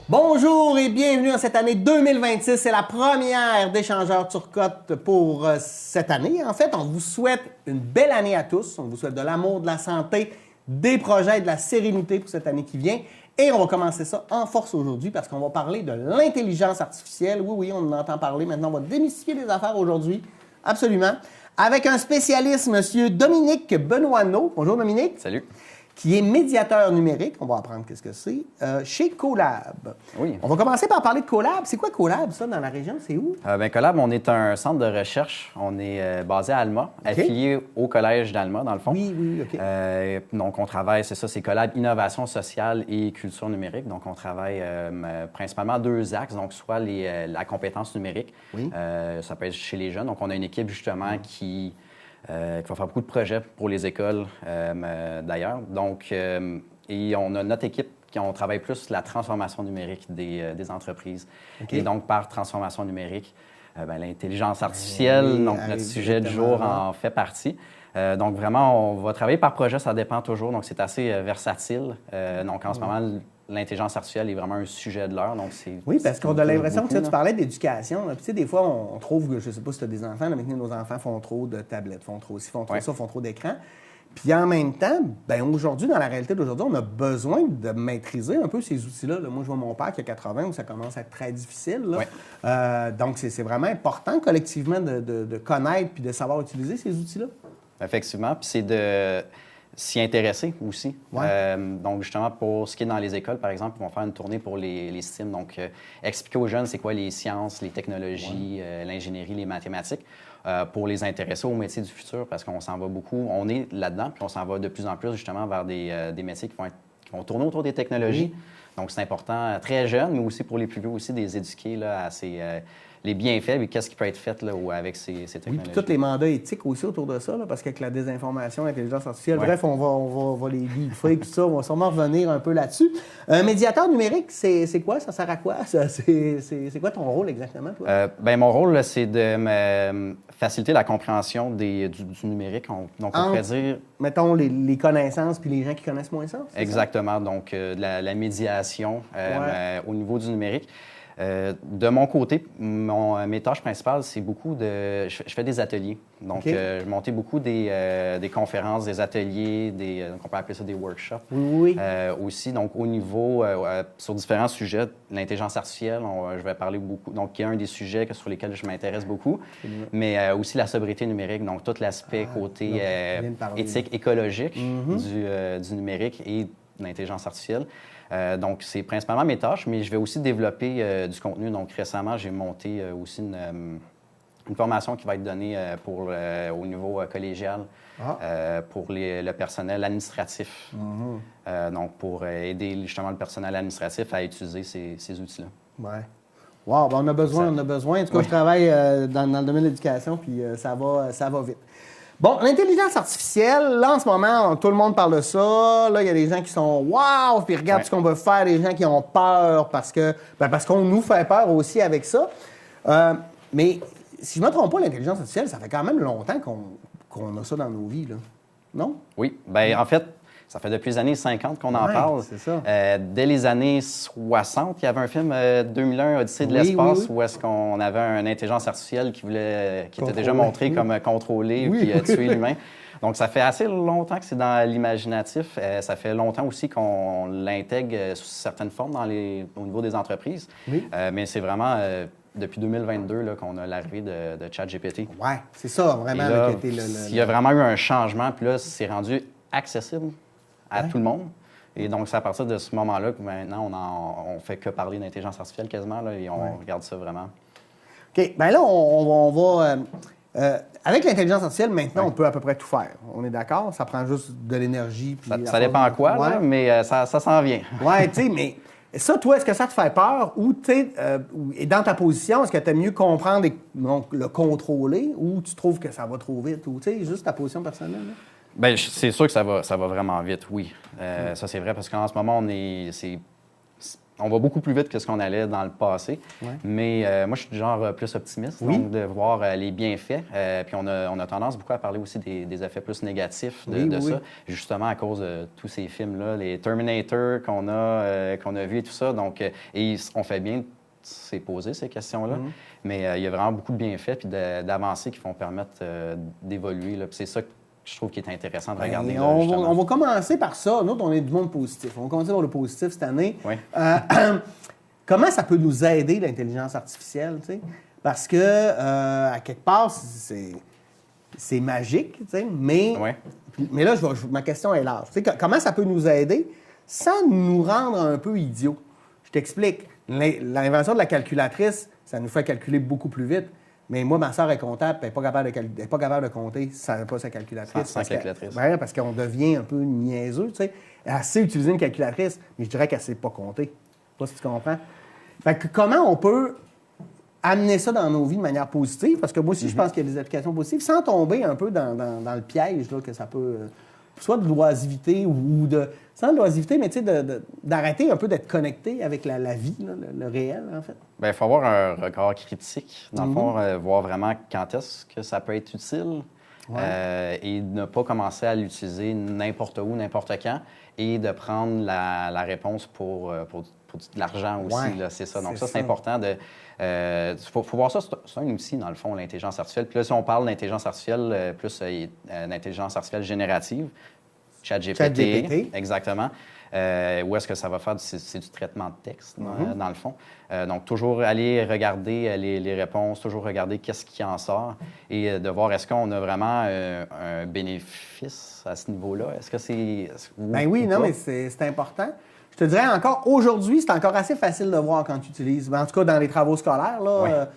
Bonjour et bienvenue en cette année 2026. C'est la première d'Échangeurs Turcotte pour cette année. En fait, on vous souhaite une belle année à tous. On vous souhaite de l'amour, de la santé, des projets et de la sérénité pour cette année qui vient. Et on va commencer ça en force aujourd'hui parce qu'on va parler de l'intelligence artificielle. Oui, on en entend parler. Maintenant, on va démystifier des affaires aujourd'hui. Absolument. Avec un spécialiste, M. Dominique Benoîneau. Bonjour, Dominique. Salut. Qui est médiateur numérique, on va apprendre qu'est-ce que c'est, chez Collab. Oui. On va commencer par parler de Collab. C'est quoi Collab, ça, dans la région? C'est où? Collab, on est un centre de recherche. On est basé à Alma, affilié au collège d'Alma, dans le fond. Oui, OK. Donc, on travaille, c'est Collab Innovation sociale et culture numérique. Donc, on travaille principalement deux axes, donc soit la compétence numérique, ça peut être chez les jeunes. Donc, on a une équipe, justement, qui va faire beaucoup de projets pour les écoles, d'ailleurs. Donc, et on a notre équipe on travaille plus la transformation numérique des entreprises. Okay. Et donc, par transformation numérique, l'intelligence artificielle, donc notre sujet du jour en fait partie. Donc, vraiment, on va travailler par projet, ça dépend toujours. Donc, c'est assez versatile. Donc, en ce moment, l'intelligence artificielle est vraiment un sujet de l'heure. Oui, parce qu'on a l'impression que tu parlais d'éducation. Puis, tu sais, des fois, on trouve, je ne sais pas si tu as des enfants, mais nos enfants font trop de tablettes, font trop ci, font trop ça, font trop d'écran. Puis en même temps, aujourd'hui, dans la réalité d'aujourd'hui, on a besoin de maîtriser un peu ces outils-là. Moi, je vois mon père qui a 80, où ça commence à être très difficile. Donc, c'est vraiment important collectivement de connaître puis de savoir utiliser ces outils-là. Effectivement. Puis c'est de s'y intéresser aussi. Donc, justement, pour ce qui est dans les écoles, par exemple, ils vont faire une tournée pour les STEAM. Donc, expliquer aux jeunes c'est quoi les sciences, les technologies, l'ingénierie, les mathématiques, pour les intéresser aux métiers du futur, parce qu'on s'en va beaucoup. On est là-dedans, puis on s'en va de plus en plus, justement, vers des métiers qui vont tourner autour des technologies. Donc, c'est important, très jeune, mais aussi pour les plus vieux aussi, de les éduquer là, à les bienfaits et qu'est-ce qui peut être fait là, avec ces technologies. Oui, puis tous les mandats éthiques aussi autour de ça, là, parce qu'avec la désinformation, l'intelligence artificielle, bref, on va les griffer et tout ça, on va sûrement revenir un peu là-dessus. Un médiateur numérique, c'est quoi? Ça sert à quoi? C'est quoi ton rôle exactement, toi? Mon rôle, là, c'est de faciliter la compréhension du numérique. Donc, on pourrait dire... Mettons, les connaissances puis les gens qui connaissent moins ça? Exactement. Ça? Donc, la médiation au niveau du numérique. De mon côté, mes tâches principales, c'est beaucoup de... Je fais des ateliers. Donc, je montais beaucoup des conférences, des ateliers, on peut appeler ça des workshops. Aussi, donc, au niveau, sur différents sujets, l'intelligence artificielle, je vais parler beaucoup. Donc, il y a un des sujets sur lesquels je m'intéresse beaucoup, mais aussi la sobriété numérique, donc tout l'aspect côté éthique, écologique du numérique et de l'intelligence artificielle. Donc, c'est principalement mes tâches, mais je vais aussi développer du contenu. Donc, récemment, j'ai monté aussi une formation qui va être donnée au niveau collégial pour le personnel administratif. Donc, pour aider justement le personnel administratif à utiliser ces outils-là. Wow, on a besoin. En tout cas, je travaille dans le domaine de l'éducation, puis ça va vite. Bon, l'intelligence artificielle, là, en ce moment, tout le monde parle de ça. Là, il y a des gens qui sont « wow », puis regarde ce qu'on veut faire. Des gens qui ont peur parce qu'on nous fait peur aussi avec ça. Mais si je ne me trompe pas, l'intelligence artificielle, ça fait quand même longtemps qu'on a ça dans nos vies, là. Non? Oui. En fait, ça fait depuis les années 50 qu'on en parle. C'est ça. Dès les années 60, il y avait un film 2001, Odyssée de l'espace, où est-ce qu'on avait une intelligence artificielle qui était déjà montrée comme contrôler puis tuer l'humain. Donc, ça fait assez longtemps que c'est dans l'imaginatif. Ça fait longtemps aussi qu'on l'intègre sous certaines formes au niveau des entreprises. Mais c'est vraiment depuis 2022 là, qu'on a l'arrivée de ChatGPT. Oui, c'est ça, vraiment. Là, il y a vraiment eu un changement, puis là, c'est rendu accessible à tout le monde. Et donc, c'est à partir de ce moment-là que maintenant, on fait que parler d'intelligence artificielle quasiment, là, et on regarde ça vraiment. OK. Bien là, on va... avec l'intelligence artificielle, maintenant, on peut à peu près tout faire. On est d'accord? Ça prend juste de l'énergie. Ça dépend à quoi, là, mais ça s'en vient. Oui, tu sais, mais ça, toi, est-ce que ça te fait peur? Ou, tu sais, dans ta position, est-ce que tu aimes mieux comprendre et donc, le contrôler, ou tu trouves que ça va trop vite? Ou, tu sais, juste ta position personnelle, là? Bien, c'est sûr que ça va vraiment vite, oui. Ça, c'est vrai, parce qu'en ce moment, on va beaucoup plus vite que ce qu'on allait dans le passé. Ouais. Mais moi, je suis du genre plus optimiste, donc de voir les bienfaits. Puis on a tendance beaucoup à parler aussi des effets plus négatifs de ça, justement à cause de tous ces films-là, les Terminator qu'on a vus et tout ça. Donc, et on fait bien de s'est posé ces questions-là. Mais il y a vraiment beaucoup de bienfaits puis d'avancées qui vont permettre d'évoluer. Puis c'est ça que je trouve qui est intéressant de regarder. Là, on va commencer par ça. Nous, on est du monde positif. On va commencer par le positif cette année. Oui. Comment ça peut nous aider, l'intelligence artificielle? T'sais? Parce que, à quelque part, c'est magique, mais là, ma question est large. Comment ça peut nous aider sans nous rendre un peu idiots? Je t'explique. L'invention de la calculatrice, ça nous fait calculer beaucoup plus vite. Mais moi, ma soeur est comptable, elle n'est pas capable de compter sans pas sa calculatrice. Sans calculatrice. Parce qu'on devient un peu niaiseux, tu sais. Elle sait utiliser une calculatrice, mais je dirais qu'elle ne sait pas compter. Je sais pas si tu comprends. Fait que comment on peut amener ça dans nos vies de manière positive? Parce que moi aussi, je pense qu'il y a des applications positives, sans tomber un peu dans le piège là, que ça peut... soit de l'oisiveté ou de... Sans de l'oisiveté, mais tu sais, d'arrêter un peu d'être connecté avec la vie, là, le réel, en fait. Bien, il faut avoir un regard critique, dans le fond, voir vraiment quand est-ce que ça peut être utile et ne pas commencer à l'utiliser n'importe où, n'importe quand et de prendre la réponse pour de l'argent aussi. C'est ça. Donc, ça, c'est important de... faut voir ça, c'est un outil, dans le fond, l'intelligence artificielle. Puis là, si on parle d'intelligence artificielle, plus d'intelligence artificielle générative, ChatGPT, exactement. Où est-ce que ça va faire? C'est du traitement de texte, dans le fond. Donc, toujours aller regarder les réponses, toujours regarder qu'est-ce qui en sort et de voir est-ce qu'on a vraiment un bénéfice à ce niveau-là. Est-ce que c'est... Ben oui, non, mais c'est important. Je te dirais encore, aujourd'hui, c'est encore assez facile de voir quand tu utilises. En tout cas, dans les travaux scolaires, là,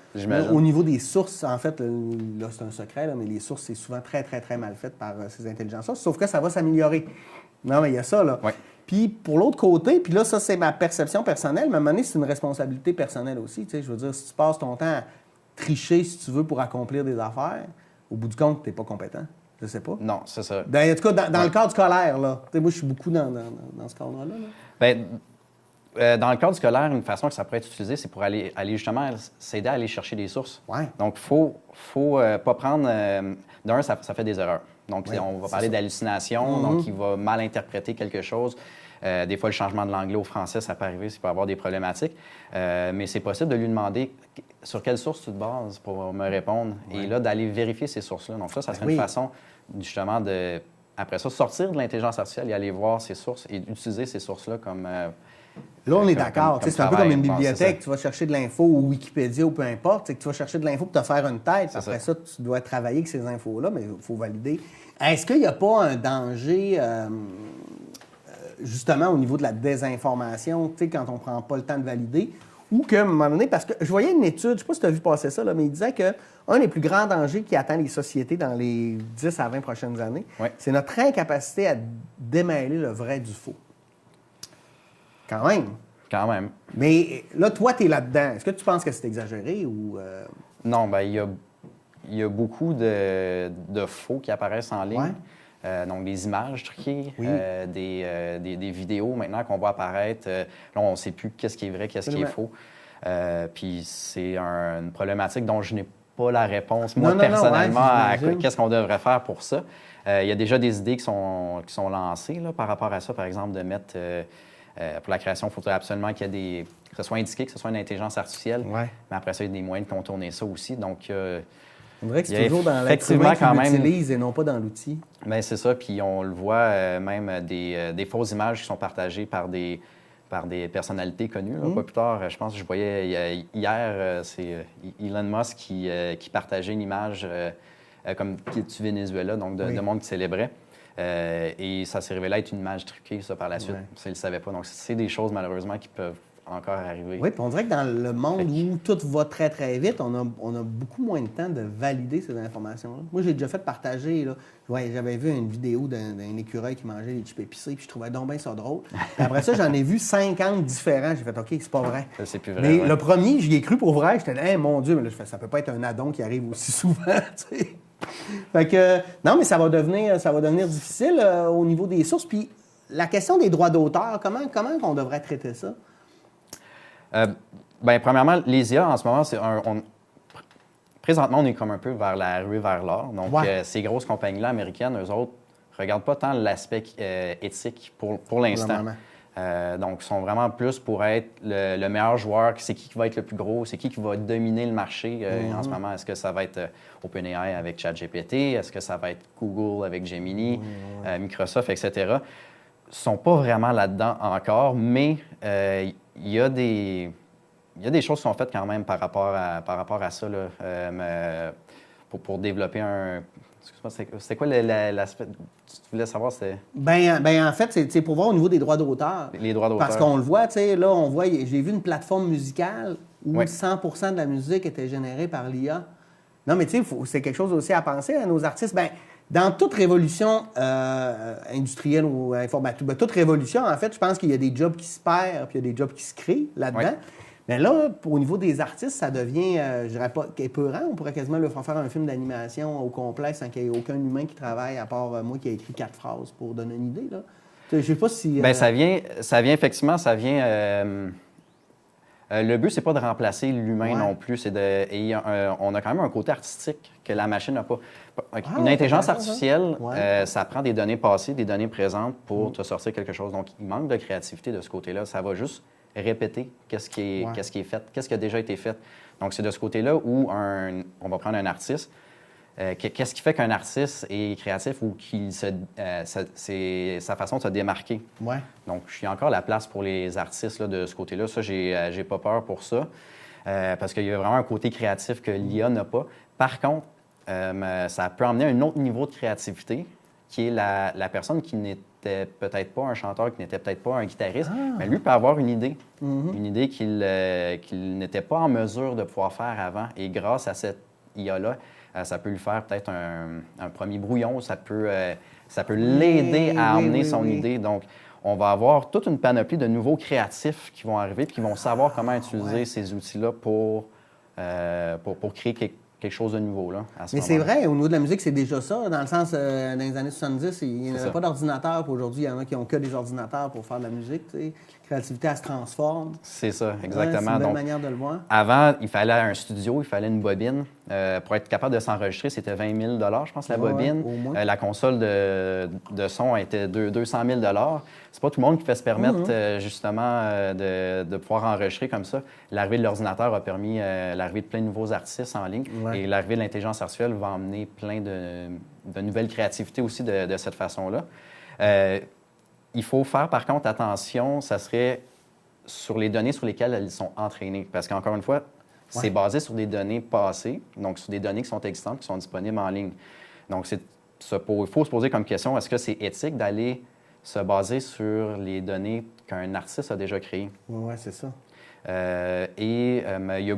au niveau des sources, en fait, là, c'est un secret, là, mais les sources, c'est souvent très, très, très mal fait par ces intelligences-là, sauf que ça va s'améliorer. Non, mais il y a ça, là. Oui. Puis, pour l'autre côté, puis là, ça, c'est ma perception personnelle, mais à un moment donné, c'est une responsabilité personnelle aussi. Tu sais, je veux dire, si tu passes ton temps à tricher, si tu veux, pour accomplir des affaires, au bout du compte, tu n'es pas compétent. Je sais pas. Non, c'est ça. En tout cas, dans le cadre scolaire, là. Tu sais, moi, je suis beaucoup dans ce cadre-là. Là. Bien, dans le cadre scolaire, une façon que ça pourrait être utilisé, c'est pour aller justement s'aider à aller chercher des sources. Ouais. Donc, il faut pas prendre... d'un, ça fait des erreurs. Donc, on va parler d'hallucination, donc il va mal interpréter quelque chose. Des fois, le changement de l'anglais au français, ça peut arriver, ça peut avoir des problématiques. Mais c'est possible de lui demander sur quelle source tu te bases pour me répondre. Et là, d'aller vérifier ces sources-là. Donc ça serait une façon, justement, de... Après ça, sortir de l'intelligence artificielle et aller voir ces sources et utiliser ces sources-là comme... Là, on est d'accord. C'est un peu comme une bibliothèque. Tu vas chercher de l'info ou Wikipédia ou peu importe. C'est que tu vas chercher de l'info pour te faire une tête. Après ça, tu dois travailler avec ces infos-là, mais il faut valider. Est-ce qu'il n'y a pas un danger, justement, au niveau de la désinformation, quand on ne prend pas le temps de valider? Ou qu'à un moment donné, parce que je voyais une étude, je ne sais pas si tu as vu passer ça, là, mais il disait qu'un des plus grands dangers qui attend les sociétés dans les 10 à 20 prochaines années, c'est notre incapacité à démêler le vrai du faux. Quand même. Quand même. Mais là, toi, tu es là-dedans. Est-ce que tu penses que c'est exagéré ou... Non, bien, il y a beaucoup de faux qui apparaissent en ligne. Donc, des images truquées, des vidéos maintenant qu'on voit apparaître. Là, on ne sait plus qu'est-ce qui est vrai, qu'est-ce qui est faux. Puis c'est une problématique dont je n'ai pas la réponse, moi, personnellement, à qu'est-ce qu'on devrait faire pour ça. Il y a déjà des idées qui sont lancées là, par rapport à ça, par exemple, de mettre... pour la création, il faudrait absolument qu'il y ait que ce soit indiqué, que ce soit une intelligence artificielle. Mais après ça, il y a des moyens de contourner ça aussi. Donc, on dirait que c'est toujours dans l'être humain qui l'utilise et non pas dans l'outil. Bien, c'est ça. Puis on le voit même des fausses images qui sont partagées par des personnalités connues. Là. Pas plus tard, je pense que je voyais hier, c'est Elon Musk qui partageait une image comme qui est du Venezuela, donc de monde qui célébrait. Et ça s'est révélé être une image truquée, ça, par la suite. Ça, il ne le savait pas. Donc, c'est des choses, malheureusement, qui peuvent encore arriver. Oui, puis on dirait que dans le monde où tout va très, très vite, on a beaucoup moins de temps de valider ces informations-là. Moi, j'ai déjà fait partager, là. J'avais vu une vidéo d'un écureuil qui mangeait des chips épicés, puis je trouvais donc bien ça drôle. Puis après ça, j'en ai vu 50 différents. J'ai fait, OK, c'est pas vrai. Ça, c'est plus vrai. Mais le premier, j'y ai cru pour vrai. J'étais là, hey, mon Dieu, mais là, ça peut pas être un addon qui arrive aussi souvent, tu sais. Fait que, non, mais ça va devenir difficile au niveau des sources. Puis la question des droits d'auteur, comment on devrait traiter ça? Premièrement, les IA, en ce moment, présentement, on est comme un peu vers la ruée vers l'or. Donc, ces grosses compagnies-là américaines, eux autres, ne regardent pas tant l'aspect éthique pour l'instant. Donc, ils sont vraiment plus pour être le meilleur joueur. C'est qui va être le plus gros? C'est qui va dominer le marché en ce moment? Est-ce que ça va être OpenAI avec ChatGPT? Est-ce que ça va être Google avec Gemini, Microsoft, etc.? Ils ne sont pas vraiment là-dedans encore, mais il y a des choses qui sont faites quand même par rapport à ça là, pour développer un... Excuse-moi, c'était quoi l'aspect... Tu voulais savoir, c'était... En fait, c'est pour voir au niveau des droits d'auteur. Les droits d'auteur. Parce qu'on le voit, tu sais, là, j'ai vu une plateforme musicale où 100% de la musique était générée par l'IA. Non, mais tu sais, c'est quelque chose aussi à penser à nos artistes. Dans toute révolution industrielle ou informatique, toute révolution, en fait, je pense qu'il y a des jobs qui se perdent puis il y a des jobs qui se créent là-dedans. Mais là, au niveau des artistes, ça devient, je dirais pas épeurant. On pourrait quasiment leur faire un film d'animation au complet sans qu'il n'y ait aucun humain qui travaille, à part moi qui ai écrit 4 phrases pour donner une idée. Là. Je sais pas si... Ça vient effectivement, le but, c'est pas de remplacer l'humain non plus. On a quand même un côté artistique que la machine n'a pas. Une intelligence artificielle, ça prend des données passées, des données présentes pour te sortir quelque chose. Donc, il manque de créativité de ce côté-là. Ça va juste répéter qu'est-ce qui est fait, qu'est-ce qui a déjà été fait. Donc, c'est de ce côté-là où on va prendre un artiste. Qu'est-ce qui fait qu'un artiste est créatif ou c'est sa façon de se démarquer? Donc, je suis encore la place pour les artistes là, de ce côté-là. Ça, j'ai pas peur pour ça, parce qu'il y a vraiment un côté créatif que l'IA n'a pas. Par contre, ça peut emmener un autre niveau de créativité, qui est la personne qui n'était peut-être pas un chanteur, qui n'était peut-être pas un guitariste, mais lui peut avoir une idée. Une idée qu'il n'était pas en mesure de pouvoir faire avant. Et grâce à cette IA-là, ça peut lui faire peut-être un premier brouillon, ça peut l'aider à amener son idée. Donc, on va avoir toute une panoplie de nouveaux créatifs qui vont arriver et qui vont savoir comment utiliser ces outils-là pour créer quelque chose de nouveau. Là, mais c'est vrai, au niveau de la musique, c'est déjà ça. Dans le sens, dans les années 70, il n'y avait pas d'ordinateur. Aujourd'hui, il y en a qui n'ont que des ordinateurs pour faire de la musique. T'sais. La créativité, elle se transforme. C'est ça, exactement. C'est une belle manière de le voir. Avant, il fallait un studio, il fallait une bobine. Pour être capable de s'enregistrer, c'était 20 000 je pense, la bobine. Au moins. La console de son était 200 000 C'est pas tout le monde qui peut se permettre, justement, de pouvoir enregistrer comme ça. L'arrivée de l'ordinateur a permis l'arrivée de plein de nouveaux artistes en ligne. Et l'arrivée de l'intelligence artificielle va emmener plein de nouvelles créativités aussi de cette façon-là. Il faut faire, par contre, attention, ça serait sur les données sur lesquelles elles sont entraînées. Parce qu'encore une fois, c'est basé sur des données passées, donc sur des données qui sont existantes, qui sont disponibles en ligne. Donc, il faut se poser comme question, est-ce que c'est éthique d'aller se baser sur les données qu'un artiste a déjà créées? Oui, c'est ça. Il y a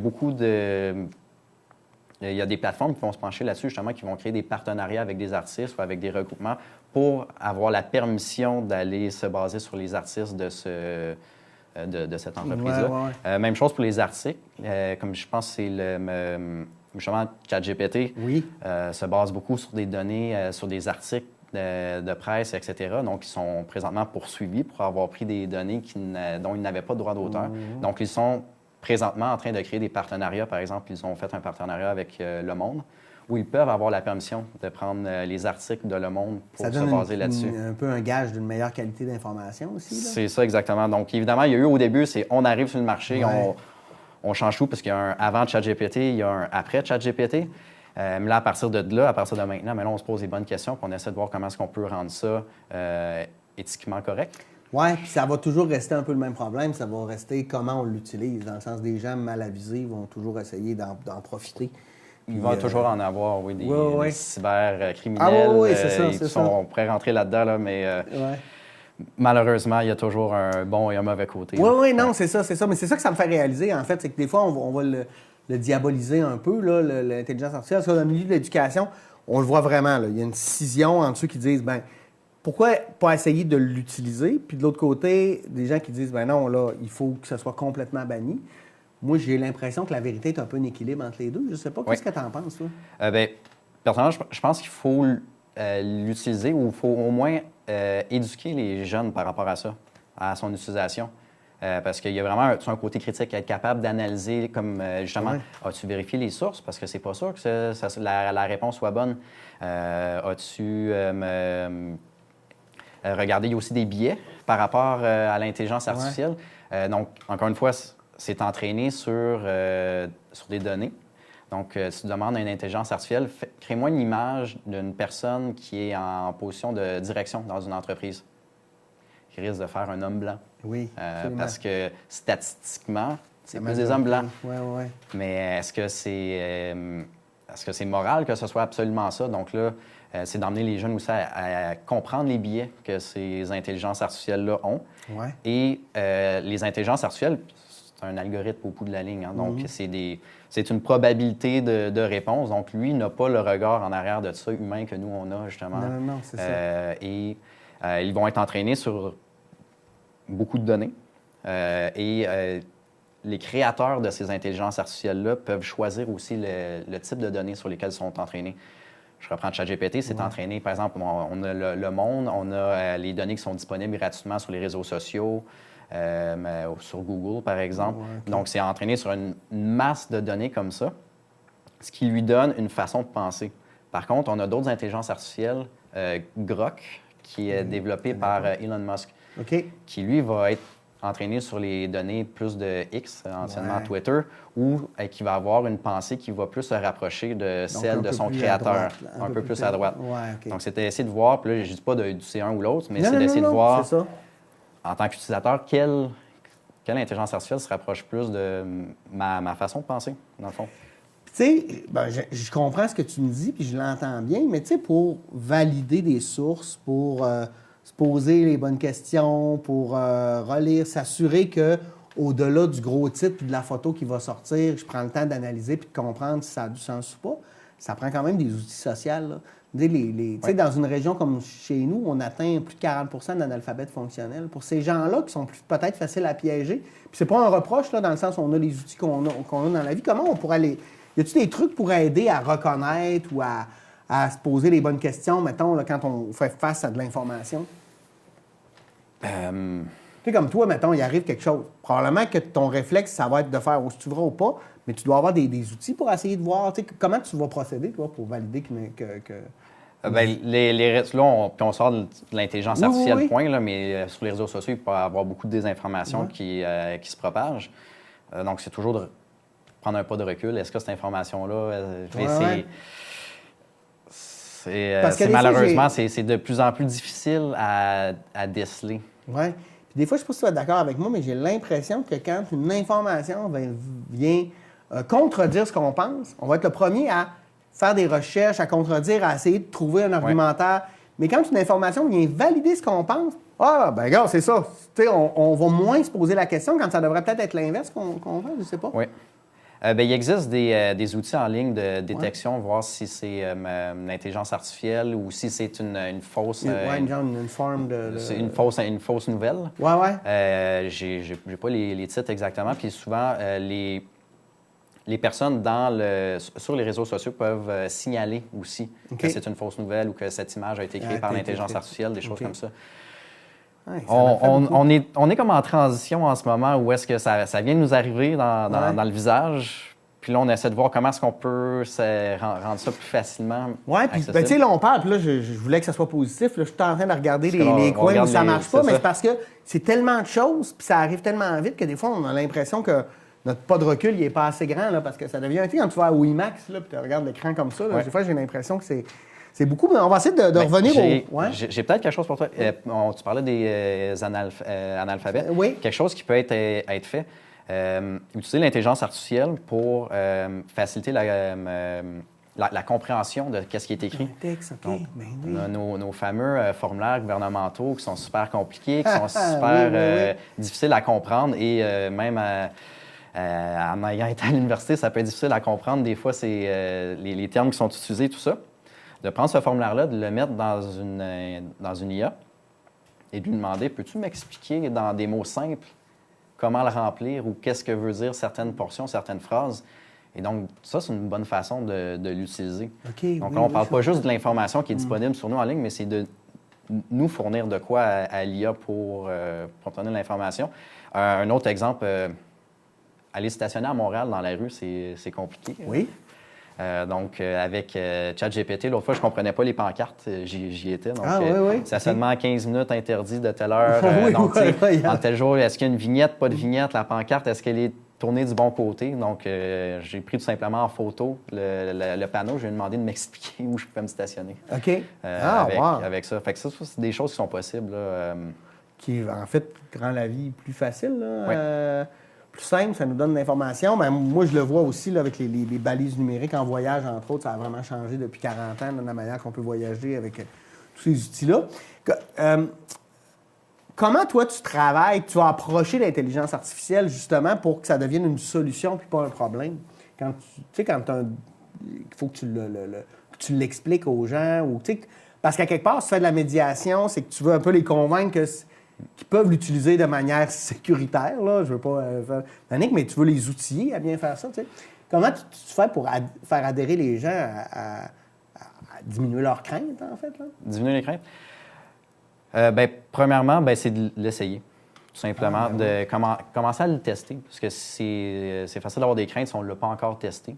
il y a des plateformes qui vont se pencher là-dessus, justement, qui vont créer des partenariats avec des artistes ou avec des regroupements pour avoir la permission d'aller se baser sur les artistes de cette entreprise-là. Même chose pour les articles. Comme je pense que c'est justement ChatGPT se base beaucoup sur des données, sur des articles de presse, etc. Donc, ils sont présentement poursuivis pour avoir pris des données dont ils n'avaient pas de droit d'auteur. Donc, ils sont présentement en train de créer des partenariats. Par exemple, ils ont fait un partenariat avec Le Monde, où ils peuvent avoir la permission de prendre les articles de Le Monde pour se baser là-dessus. Un peu un gage d'une meilleure qualité d'information aussi. C'est ça, exactement. Donc, évidemment, il y a eu au début, on arrive sur le marché, on change tout, parce qu'il y a un avant ChatGPT, il y a un après ChatGPT. Mais là, à partir de maintenant, on se pose les bonnes questions, puis on essaie de voir comment est-ce qu'on peut rendre ça éthiquement correct. Oui, puis ça va toujours rester un peu le même problème. Ça va rester comment on l'utilise. Dans le sens des gens mal avisés vont toujours essayer d'en profiter. Il va toujours en avoir, des cybercriminels. Ils sont prêts à rentrer là-dedans, là, mais malheureusement, il y a toujours un bon et un mauvais côté. Oui, non, c'est ça. Mais c'est ça que ça me fait réaliser, en fait. C'est que des fois, on va le diaboliser un peu, l'intelligence artificielle. Dans le milieu de l'éducation, on le voit vraiment. Là. Il y a une scission entre ceux qui disent, pourquoi pas essayer de l'utiliser? Puis de l'autre côté, des gens qui disent, non, là, il faut que ça soit complètement banni. Moi, j'ai l'impression que la vérité est un peu un équilibre entre les deux. Je ne sais pas. Qu'est-ce que tu en penses, toi? Personnellement, je pense qu'il faut l'utiliser ou il faut au moins éduquer les jeunes par rapport à ça, à son utilisation. Parce qu'il y a vraiment un côté critique, être capable d'analyser, comme justement, as-tu vérifié les sources? Parce que c'est pas sûr que la réponse soit bonne. As-tu regardé, il y a aussi des biais par rapport à l'intelligence artificielle. Donc, encore une fois, c'est entraîné sur des données. Donc, si tu demandes à une intelligence artificielle, crée-moi une image d'une personne qui est en position de direction dans une entreprise, qui risque de faire un homme blanc. Oui, parce que statistiquement, c'est plus des hommes blancs. Oui. Mais est-ce que c'est moral que ce soit absolument ça? Donc là, c'est d'emmener les jeunes aussi à comprendre les biais que ces intelligences artificielles-là ont. Ouais. Et les intelligences artificielles, c'est un algorithme au bout de la ligne. Hein? Donc, c'est une probabilité de réponse. Donc, lui, il n'a pas le regard en arrière de ça humain que nous, on a, justement. Non, c'est ça. Et ils vont être entraînés sur beaucoup de données. Les créateurs de ces intelligences artificielles-là peuvent choisir aussi le type de données sur lesquelles ils sont entraînés. Je reprends ChatGPT, c'est entraîné, par exemple, on a le monde, on a les données qui sont disponibles gratuitement sur les réseaux sociaux, sur Google, par exemple. Donc, c'est entraîné sur une masse de données comme ça, ce qui lui donne une façon de penser. Par contre, on a d'autres intelligences artificielles, Grok, qui est développé par Elon Musk, qui, lui, va être entraîné sur les données plus de X, anciennement Twitter, ou qui va avoir une pensée qui va plus se rapprocher de celle de son créateur, un peu plus à droite. Donc, c'est d'essayer de voir, puis là, je ne dis pas du C1 ou l'autre, mais c'est d'essayer de voir, en tant qu'utilisateur, quelle intelligence artificielle se rapproche plus de ma façon de penser, dans le fond. Tu sais, je comprends ce que tu me dis, puis je l'entends bien, mais tu sais, pour valider des sources, pour se poser les bonnes questions, pour relire, s'assurer que au-delà du gros titre puis de la photo qui va sortir, je prends le temps d'analyser puis de comprendre si ça a du sens ou pas, ça prend quand même des outils sociaux. Là. Tu sais, dans une région comme chez nous, on atteint plus de 40 d'analphabètes fonctionnels. Pour ces gens-là qui sont peut-être faciles à piéger, puis c'est pas un reproche là, dans le sens où on a les outils qu'on a dans la vie, comment on pourrait les... Y a-t-il des trucs pour aider à reconnaître ou à se poser les bonnes questions, mettons, là, quand on fait face à de l'information? Tu sais, comme toi, mettons, il arrive quelque chose. Probablement que ton réflexe, ça va être de faire « tu verras ou pas », mais tu dois avoir des outils pour essayer de voir. Tu sais, comment tu vas procéder, toi, pour valider que... Là, on sort de l'intelligence artificielle, point, là, mais sur les réseaux sociaux, il peut y avoir beaucoup de désinformation qui se propage. Donc, c'est toujours de prendre un pas de recul. Est-ce que cette information-là... malheureusement, c'est de plus en plus difficile à déceler. Oui. Puis des fois, je ne sais pas si tu vas être d'accord avec moi, mais j'ai l'impression que quand une information vient contredire ce qu'on pense, on va être le premier à faire des recherches, à contredire, à essayer de trouver un argumentaire. Mais quand une information vient valider ce qu'on pense, regarde, c'est ça. Tu sais, on va moins se poser la question quand ça devrait peut-être être l'inverse qu'on fait, je ne sais pas. Oui. Il existe des outils en ligne de détection, voir si c'est une intelligence artificielle ou si c'est une fausse... une forme de... C'est une fausse nouvelle. J'ai pas les titres exactement. Puis souvent, les personnes sur les réseaux sociaux peuvent signaler aussi que c'est une fausse nouvelle ou que cette image a été créée par l'intelligence artificielle, des choses comme ça. Ouais, on est comme en transition en ce moment où est-ce que ça vient de nous arriver dans le visage. Puis là, on essaie de voir comment est-ce qu'on peut rendre ça plus facilement. Oui, puis tu sais, là, on parle, puis là, je voulais que ça soit positif. Là, je suis en train de regarder les coins où ça ne marche pas, mais c'est parce que c'est tellement de choses, puis ça arrive tellement vite que des fois, on a l'impression que notre pas de recul, il n'est pas assez grand, là, parce que ça devient un truc quand tu vas à WiMAX, là, puis tu regardes l'écran comme ça. Là, des fois, j'ai l'impression que c'est beaucoup, mais on va essayer de revenir au... J'ai peut-être quelque chose pour toi. Tu parlais des analphabètes. Oui. Quelque chose qui peut être fait. Utiliser l'intelligence artificielle pour faciliter la compréhension de ce qui est écrit. Donc, on a nos fameux formulaires gouvernementaux qui sont super compliqués, qui sont super difficiles à comprendre et même en ayant été à l'université, ça peut être difficile à comprendre. Des fois, c'est les termes qui sont utilisés, tout ça. De prendre ce formulaire-là, de le mettre dans une IA et de lui demander, peux-tu m'expliquer dans des mots simples comment le remplir ou qu'est-ce que veut dire certaines portions, certaines phrases? Et donc, ça, c'est une bonne façon de l'utiliser. Donc là, on ne parle pas juste de l'information qui est disponible sur nous en ligne, mais c'est de nous fournir de quoi à l'IA pour obtenir de l'information. Un autre exemple, aller stationner à Montréal dans la rue, c'est compliqué. Oui. Donc, avec ChatGPT, l'autre fois, je ne comprenais pas les pancartes. J'y étais. Donc, c'est seulement 15 minutes interdit de telle heure. Donc, en tel jour, est-ce qu'il y a une vignette, pas de vignette? La pancarte, est-ce qu'elle est tournée du bon côté? Donc, j'ai pris tout simplement en photo le panneau. Je lui ai demandé de m'expliquer où je pouvais me stationner. OK. Avec ça. Fait que ça, c'est des choses qui sont possibles. Là, qui, en fait, rend la vie plus facile. Là, plus simple, ça nous donne de l'information. Mais moi, je le vois aussi là, avec les balises numériques en voyage, entre autres. Ça a vraiment changé depuis 40 ans, là, la manière qu'on peut voyager avec tous ces outils-là. Comment, toi, tu travailles, tu vas approcher l'intelligence artificielle, justement, pour que ça devienne une solution puis pas un problème? Quand il faut que tu l'expliques aux gens. Ou, parce qu'à quelque part, si tu fais de la médiation, c'est que tu veux un peu les convaincre qu'ils peuvent l'utiliser de manière sécuritaire. Là. Je veux pas faire panique, mais tu veux les outiller à bien faire ça. T'sais. Comment tu fais pour faire adhérer les gens à diminuer leurs craintes, en fait? Là? Diminuer les craintes? Premièrement, c'est de l'essayer. Tout simplement, de commencer à le tester, parce que c'est facile d'avoir des craintes si on ne l'a pas encore testé.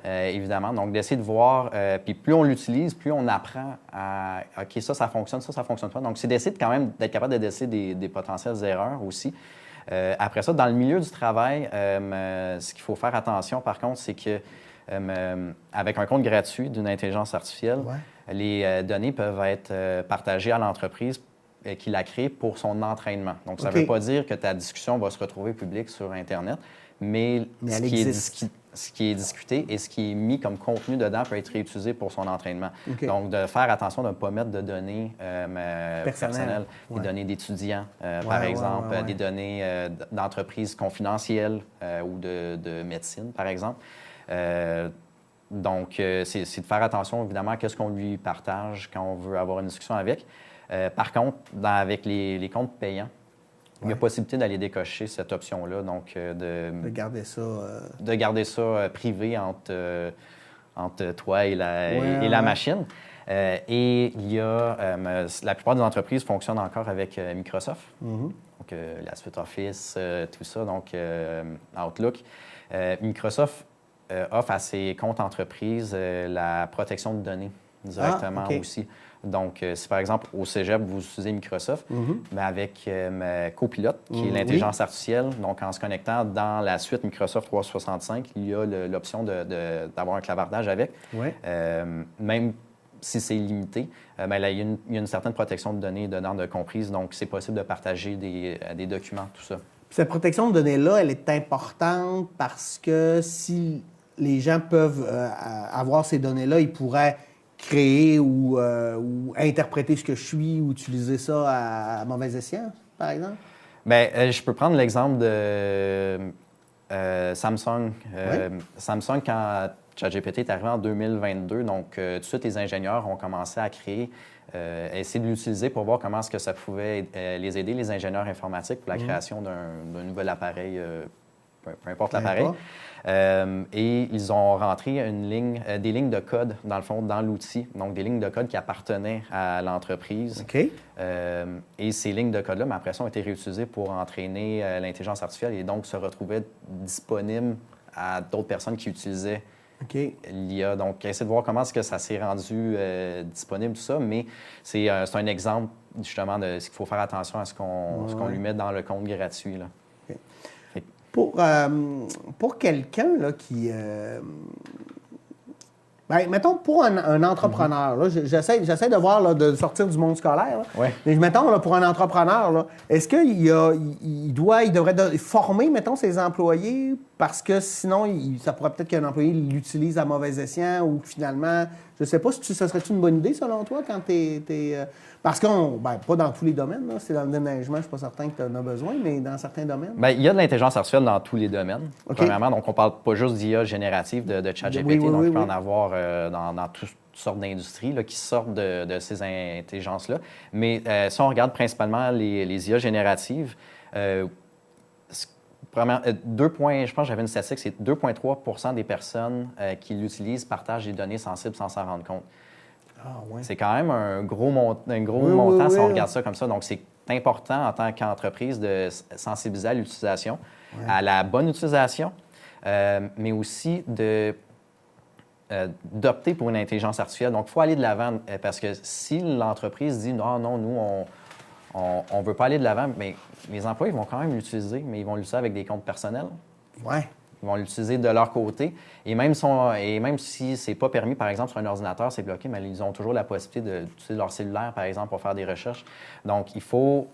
Évidemment. Donc, d'essayer de voir, puis plus on l'utilise, plus on apprend à OK, ça fonctionne, ça fonctionne pas. Donc, c'est d'essayer quand même d'être capable de déceler des potentielles erreurs aussi. Après ça, dans le milieu du travail, ce qu'il faut faire attention, par contre, c'est que avec un compte gratuit d'une intelligence artificielle, les données peuvent être partagées à l'entreprise qui la crée pour son entraînement. Donc, ça ne veut pas dire que ta discussion va se retrouver publique sur Internet, mais ce qui est discuté et ce qui est mis comme contenu dedans peut être réutilisé pour son entraînement. Donc, de faire attention de ne pas mettre de données personnelles, des données d'étudiants, par exemple, des données d'entreprises confidentielles ou de médecine, par exemple. Donc, c'est de faire attention, évidemment, à ce qu'on lui partage quand on veut avoir une discussion avec. Par contre, avec les comptes payants, il y a possibilité d'aller décocher cette option-là, donc de garder ça privé entre toi et la machine. Et il y a la plupart des entreprises fonctionnent encore avec Microsoft, donc la suite Office, tout ça, donc Outlook. Microsoft offre à ses comptes entreprises la protection de données directement aussi. Donc, si par exemple au Cégep, vous utilisez Microsoft, mais avec Copilot, qui est l'intelligence artificielle, donc en se connectant dans la suite Microsoft 365, il y a l'option d'avoir un clavardage avec. Même si c'est limité, là, il y a une certaine protection de données dedans de comprise, donc c'est possible de partager des documents, tout ça. Cette protection de données-là, elle est importante parce que si les gens peuvent avoir ces données-là, ils pourraient créer ou interpréter ce que je suis ou utiliser ça à mauvais escient, par exemple? Je peux prendre l'exemple de Samsung. Samsung, quand ChatGPT est arrivé en 2022, donc tout de suite, les ingénieurs ont commencé à créer, essayer de l'utiliser pour voir comment est-ce que ça pouvait les aider, les ingénieurs informatiques, pour la création d'un nouvel appareil, peu importe l'appareil. Et ils ont rentré des lignes de code, dans le fond, dans l'outil. Donc, des lignes de code qui appartenaient à l'entreprise. Et ces lignes de code-là, mais après ça, ont été réutilisées pour entraîner l'intelligence artificielle et donc se retrouvaient disponibles à d'autres personnes qui utilisaient l'IA. Donc, essayer de voir comment est-ce que ça s'est rendu disponible, tout ça. Mais c'est un exemple, justement, de ce qu'il faut faire attention à ce qu'on lui met dans le compte gratuit, là. Pour quelqu'un là, qui... mettons, pour un entrepreneur, là, j'essaie de voir, là, de sortir du monde scolaire, là, mais mettons, là, pour un entrepreneur, là, est-ce qu'il devrait former, mettons, ses employés, parce que sinon, ça pourrait peut-être qu'un employé l'utilise à mauvais escient ou finalement, je ne sais pas, ça serait-tu une bonne idée, selon toi, quand parce que, pas dans tous les domaines, là, c'est dans le déneigement, je ne suis pas certain que tu en as besoin, mais dans certains domaines. Il y a de l'intelligence artificielle dans tous les domaines, premièrement. Donc, on ne parle pas juste d'IA générative de ChatGPT, donc il peut en avoir dans toutes sortes d'industries qui sortent de ces intelligences-là. Mais si on regarde principalement les IA génératives, je pense que j'avais une statistique, c'est 2,3 % des personnes qui l'utilisent partagent des données sensibles sans s'en rendre compte. Ah, ouais. C'est quand même un gros montant oui, si on oui. regarde ça comme ça. Donc, c'est important en tant qu'entreprise de sensibiliser à l'utilisation, à la bonne utilisation, mais aussi d'opter pour une intelligence artificielle. Donc, il faut aller de l'avant parce que si l'entreprise dit non, nous, on ne veut pas aller de l'avant, mais les employés vont quand même l'utiliser, mais ils vont l'utiliser avec des comptes personnels. Ouais. Ils vont l'utiliser de leur côté. Et même si ce n'est pas permis, par exemple, sur un ordinateur, c'est bloqué, mais ils ont toujours la possibilité d'utiliser leur cellulaire, par exemple, pour faire des recherches. Donc, il faut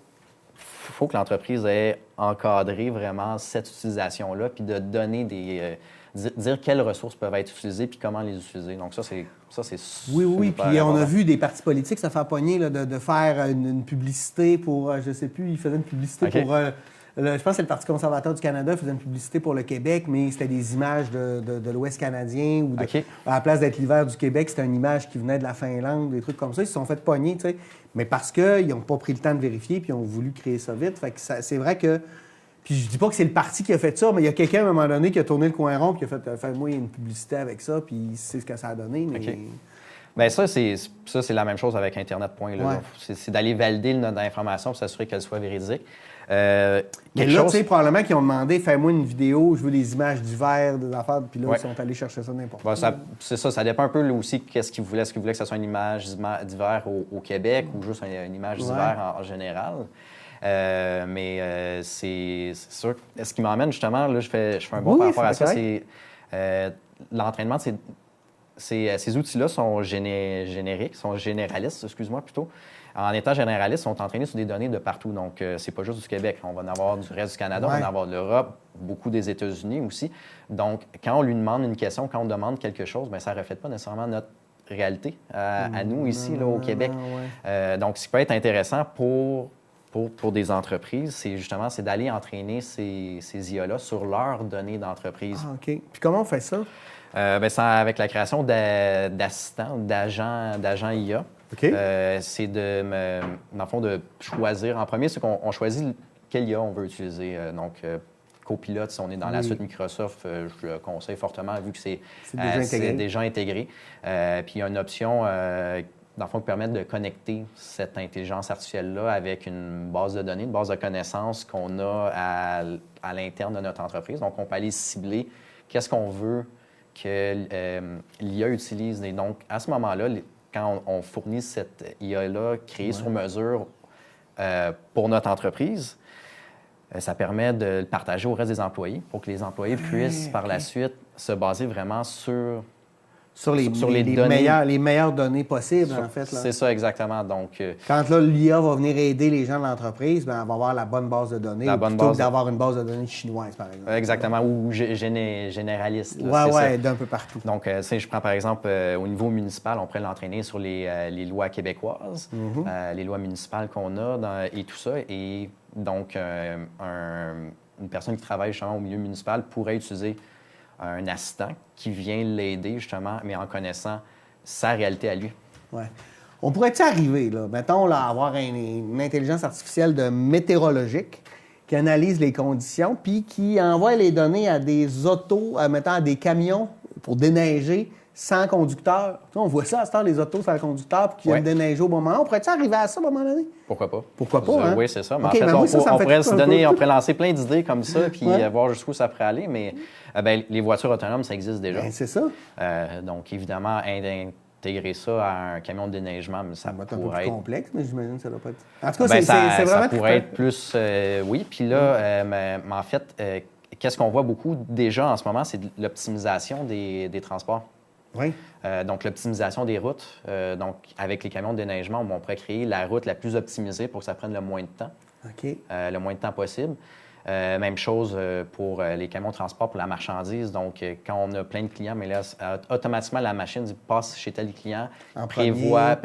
que l'entreprise ait encadré vraiment cette utilisation-là, puis de donner dire quelles ressources peuvent être utilisées, puis comment les utiliser. Donc, ça, c'est Oui. super Puis on a important. vu des partis politiques se faire pogner là, de faire une publicité pour, je sais plus, ils faisaient une publicité OK. pour, je pense que c'est le Parti conservateur du Canada, faisait une publicité pour le Québec, mais c'était des images de l'Ouest canadien. Ou OK. à la place d'être l'hiver du Québec, c'était une image qui venait de la Finlande, des trucs comme ça. Ils se sont fait pogner, tu sais. Mais parce qu'ils n'ont pas pris le temps de vérifier, puis ils ont voulu créer ça vite. Fait que c'est vrai que... Puis je dis pas que c'est le parti qui a fait ça, mais il y a quelqu'un à un moment donné qui a tourné le coin rond, puis qui a fait « Fais-moi une publicité avec ça », puis c'est ce que ça a donné. Mais... OK. Bien, ça, c'est la même chose avec Internet. Point, là. Ouais. C'est d'aller valider notre information pour s'assurer qu'elle soit véridique. Mais là, tu sais, probablement qu'ils ont demandé « Fais-moi une vidéo, je veux des images d'hiver, des affaires », puis là, Ouais. ils sont allés chercher ça n'importe où. Bon, c'est ça, ça dépend un peu là, aussi qu'est-ce qu'ils voulaient. Est-ce qu'ils voulaient que ce soit une image d'hiver au Québec ou juste une image d'hiver en général? Mais c'est sûr. Ce qui m'emmène justement, là, je fais un bon par rapport à ça, c'est l'entraînement de ces outils-là sont génériques, sont généralistes, excuse-moi plutôt. En étant généralistes, ils sont entraînés sur des données de partout. Donc, c'est pas juste du Québec. On va en avoir du reste du Canada, on va en avoir de l'Europe, beaucoup des États-Unis aussi. Donc, quand on lui demande une question, quand on demande quelque chose, bien, ça ne reflète pas nécessairement notre réalité à nous ici, là, au Québec. Donc, ce qui peut être intéressant pour des entreprises, c'est d'aller entraîner ces IA-là sur leurs données d'entreprise. Ah, OK. Puis comment on fait ça? C'est avec la création d'assistants, d'agents IA. OK. C'est dans le fond, de choisir. En premier, c'est qu'on choisit quelle IA on veut utiliser. Copilot, si on est dans la suite Microsoft, je le conseille fortement vu que c'est déjà intégré. Puis il y a une option, dans le fond, qui permet de connecter cette intelligence artificielle-là avec une base de données, une base de connaissances qu'on a à l'interne de notre entreprise. Donc, on peut aller cibler qu'est-ce qu'on veut que l'IA utilise. Et donc, à ce moment-là, quand on fournit cette IA-là créée sur mesure pour notre entreprise, ça permet de le partager au reste des employés pour que les employés puissent par la suite se baser vraiment sur les données. Les meilleures données possibles, en fait. C'est ça, exactement. Donc, quand l'IA va venir aider les gens de l'entreprise, ben, elle va avoir la bonne base de données plutôt que d'avoir une base de données chinoise, par exemple. Exactement, ou généraliste. Oui, d'un peu partout. Donc, je prends par exemple au niveau municipal, on pourrait l'entraîner sur les lois québécoises, les lois municipales qu'on a et tout ça. Et donc, une personne qui travaille justement au milieu municipal pourrait utiliser un assistant qui vient l'aider, justement, mais en connaissant sa réalité à lui. Ouais. On pourrait-tu arriver, là, mettons, là, à avoir une intelligence artificielle météorologique qui analyse les conditions puis qui envoie les données à des autos, mettons, à des camions pour déneiger sans conducteur? Tu sais, on voit ça à ce temps, les autos sans conducteur puis qui viennent déneiger au bon moment. On pourrait-tu arriver à ça à un moment donné? Pourquoi pas? Pourquoi pas, hein? Oui, c'est ça. Mais okay, en fait, on pourrait on pourrait lancer plein d'idées comme ça puis voir jusqu'où ça pourrait aller, mais les voitures autonomes, ça existe déjà. Ben, c'est ça. Donc, évidemment, intégrer ça à un camion de déneigement, ça pourrait être un peu pourrait plus être complexe, mais j'imagine que ça doit pas être... En tout cas, c'est vraiment... Ça pourrait être plus... oui, puis là, mais en fait, qu'est-ce qu'on voit beaucoup déjà en ce moment, c'est l'optimisation des transports. Oui. Donc, l'optimisation des routes. Donc, avec les camions de déneigement, on pourrait créer la route la plus optimisée pour que ça prenne le moins de temps. OK. Le moins de temps possible. Même chose pour les camions de transport pour la marchandise. Donc, quand on a plein de clients, mais là, automatiquement, la machine passe chez tel client, prévoit...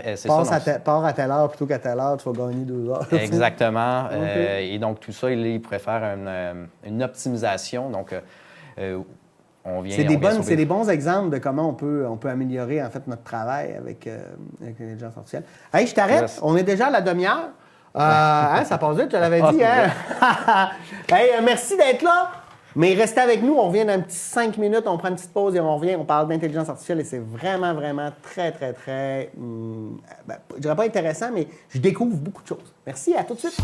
Part à telle heure plutôt qu'à telle heure, tu vas gagner 2 heures. Exactement. Okay. Et donc, tout ça, il pourrait faire une optimisation. Donc, c'est des bons exemples de comment on peut améliorer, en fait, notre travail avec l'intelligence artificielle. Hey, je t'arrête. Yes. On est déjà à la demi-heure. Ça passe vite, je te l'avais dit. Hein? Hey, merci d'être là. Mais restez avec nous, on revient dans un petit 5 minutes, on prend une petite pause et on revient, on parle d'intelligence artificielle et c'est vraiment, vraiment très, très, très, je dirais pas intéressant, mais je découvre beaucoup de choses. Merci, à tout de suite.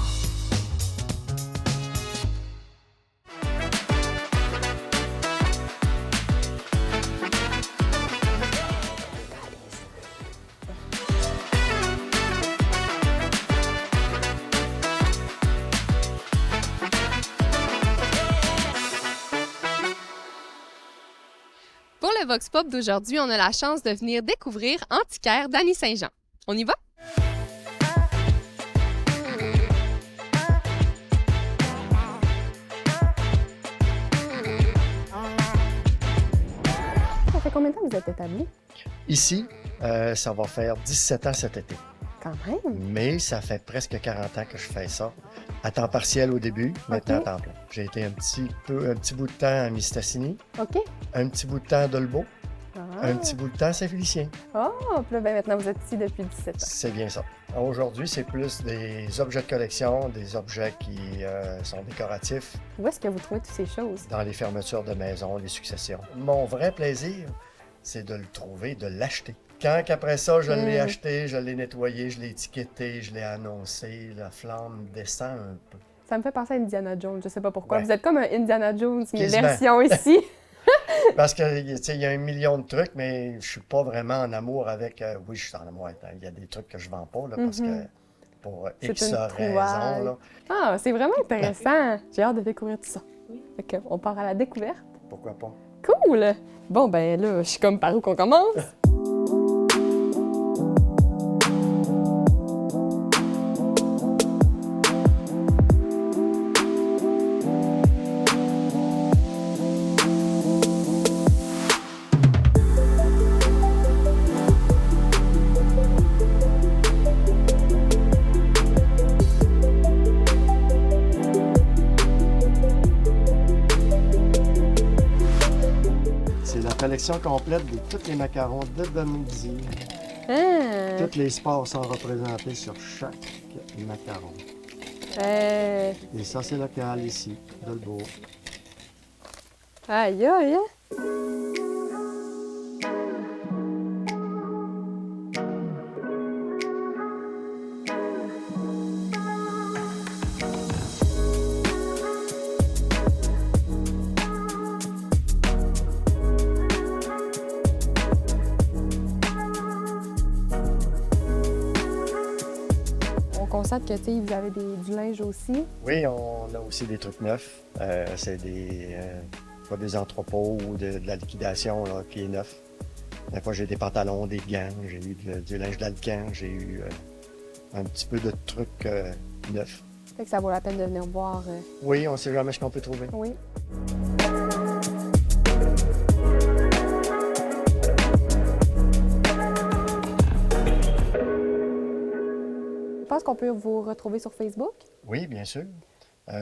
Pour le Vox Pop d'aujourd'hui, on a la chance de venir découvrir Antiquaire d'Annie Saint-Jean. On y va? Ça fait combien de temps que vous êtes établi? Ici, ça va faire 17 ans cet été. Quand même! Mais ça fait presque 40 ans que je fais ça. À temps partiel au début, maintenant à temps plein. J'ai été un petit bout de temps à Mistassini, OK. un petit bout de temps à Dolbeau, un petit bout de temps à Saint-Félicien. Oh, puis là, ben, maintenant, vous êtes ici depuis 17 ans. C'est bien ça. Aujourd'hui, c'est plus des objets de collection, des objets qui sont décoratifs Où est-ce que vous trouvez toutes ces choses? dans les fermetures de maisons, les successions. Mon vrai plaisir, c'est de le trouver, de l'acheter. Quand qu'après ça, je l'ai acheté, je l'ai nettoyé, je l'ai étiqueté, je l'ai annoncé, la flamme descend un peu. Ça me fait penser à Indiana Jones, je sais pas pourquoi. Ouais. Vous êtes comme un Indiana Jones, mais Quasiment. version ici. Parce que, tu sais, il y a 1 million de trucs, mais je suis pas vraiment en amour avec... oui, je suis en amour avec... Il y a des trucs que je vends pas, là, parce que pour C'est X une raisons, trouvaille. là. Ah, c'est vraiment intéressant. J'ai hâte de découvrir tout ça. Fait que, on part à la découverte. Pourquoi pas? Cool! Bon, ben là, je suis comme par où qu'on commence? C'est la collection complète de tous les macarons de Dominique. Ah, Tous les sports sont représentés sur chaque macaron. Et ça, c'est local ici, Dolbeau. aïe, aïe, hein? On constate que, tu sais, vous avez du linge aussi. Oui, on a aussi des trucs neufs. C'est pas des entrepôts ou de la liquidation là, pieds neufs. Des fois, j'ai des pantalons, des gants, j'ai eu du linge d'alcan, j'ai eu un petit peu de trucs neufs. Fait que ça vaut la peine de venir voir. Oui, on sait jamais ce qu'on peut trouver. Oui. Je pense qu'on peut vous retrouver sur Facebook. Oui, bien sûr.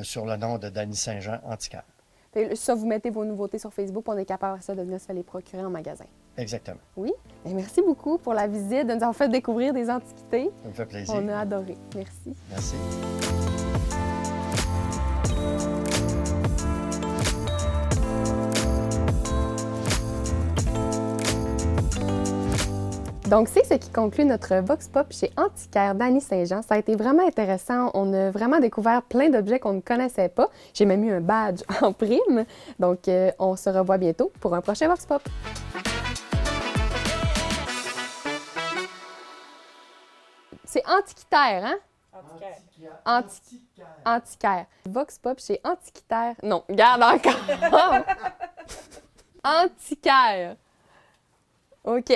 Sur le nom de Dany Saint-Jean, Antiquaire. Fait que ça, vous mettez vos nouveautés sur Facebook, puis on est capable de ça de venir se les procurer en magasin. Exactement. Oui. Et merci beaucoup pour la visite, de nous avoir fait découvrir des antiquités. Ça me fait plaisir. On a adoré. Merci. Merci. Donc, c'est ce qui conclut notre Vox Pop chez Antiquaire d'Annie Saint-Jean. Ça a été vraiment intéressant. On a vraiment découvert plein d'objets qu'on ne connaissait pas. J'ai même eu un badge en prime. Donc, on se revoit bientôt pour un prochain Vox Pop. C'est antiquitaire, hein? Antiquaire. Vox Pop chez Antiquitaire. Non, garde encore. Antiquaire. OK.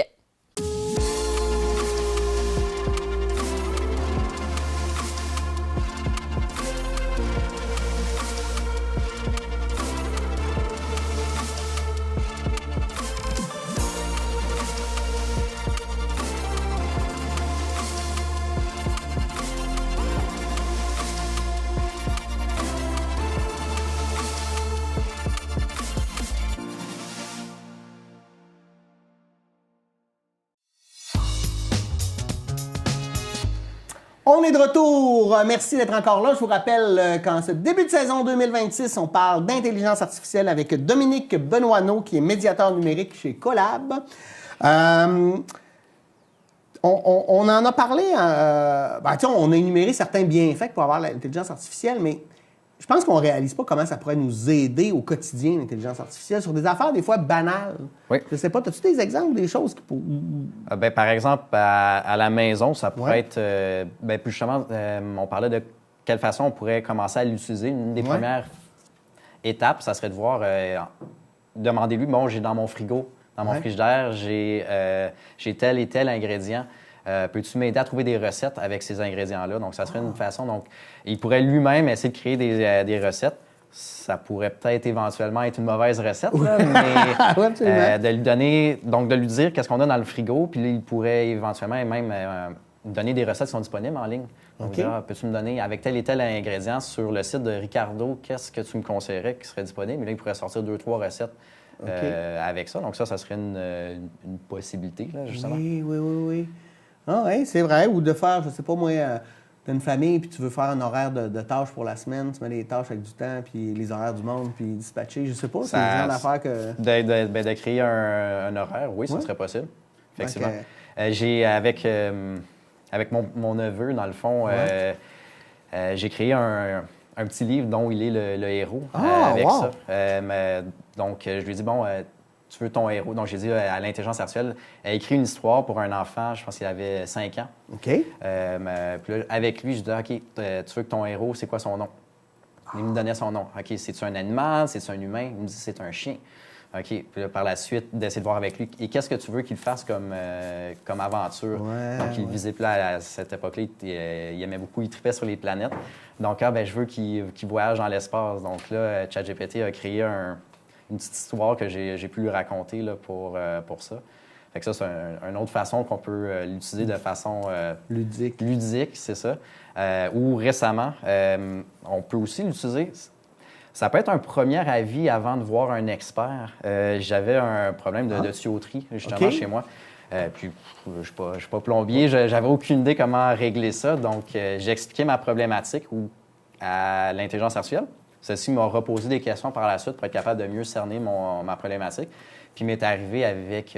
On est de retour. Merci d'être encore là. Je vous rappelle qu'en ce début de saison 2026, on parle d'intelligence artificielle avec Dominique Benoîneau, qui est médiateur numérique chez Collab. On en a parlé, on a énuméré certains bienfaits pour avoir l'intelligence artificielle, mais je pense qu'on ne réalise pas comment ça pourrait nous aider au quotidien, l'intelligence artificielle, sur des affaires des fois banales. Oui. Je ne sais pas, as-tu des exemples, des choses qui par exemple, à la maison, ça pourrait être, plus justement, on parlait de quelle façon on pourrait commencer à l'utiliser. Une des premières étapes, ça serait de voir, demandez-lui, bon, j'ai dans mon frigo, dans mon frigidaire, j'ai tel et tel ingrédient. Peux-tu m'aider à trouver des recettes avec ces ingrédients-là? Donc, ça serait une façon. Donc, il pourrait lui-même essayer de créer des recettes. Ça pourrait peut-être éventuellement être une mauvaise recette, là, mais de lui donner, donc de lui dire qu'est-ce qu'on a dans le frigo, puis là, il pourrait éventuellement même donner des recettes qui sont disponibles en ligne. Donc, dire, peux-tu me donner avec tel et tel ingrédient sur le site de Ricardo, qu'est-ce que tu me conseillerais qui serait disponible? Et là, il pourrait sortir 2-3 recettes avec ça. Donc, ça serait une possibilité, là, justement. Oui. Ah oui, c'est vrai. Ou de faire, je sais pas moi, t'as une famille puis tu veux faire un horaire de tâches pour la semaine, tu mets les tâches avec du temps puis les horaires du monde puis dispatcher, je sais pas, c'est le genre d'affaires que... De créer un horaire, oui, ça serait possible, effectivement. J'ai, avec mon neveu, dans le fond, j'ai créé un petit livre dont il est le héros avec ça. Donc, je lui ai dit, bon... tu veux ton héros. Donc, j'ai dit à l'intelligence artificielle, elle écrit une histoire pour un enfant, je pense qu'il avait 5 ans. OK. Puis là, avec lui, je dis, OK, tu veux que ton héros, c'est quoi son nom? Il me donnait son nom. OK, c'est-tu un animal? C'est-tu un humain? Il me dit, c'est un chien. OK. Puis là, par la suite, d'essayer de voir avec lui, et qu'est-ce que tu veux qu'il fasse comme aventure? Donc, il visait, là, à cette époque-là, il aimait beaucoup, il tripait sur les planètes. Donc, je veux qu'il voyage dans l'espace. Donc là, ChatGPT a créé une petite histoire que j'ai pu lui raconter là, pour ça. Fait que ça, c'est une autre façon qu'on peut l'utiliser de façon ludique, c'est ça. Ou récemment, on peut aussi l'utiliser. Ça peut être un premier avis avant de voir un expert. J'avais un problème de tuyauterie, justement, chez moi. Puis, je suis pas plombier, j'avais aucune idée comment régler ça. Donc, j'ai expliqué ma problématique à l'intelligence artificielle. Celle-ci m'a reposé des questions par la suite pour être capable de mieux cerner ma problématique. Puis, il m'est arrivé avec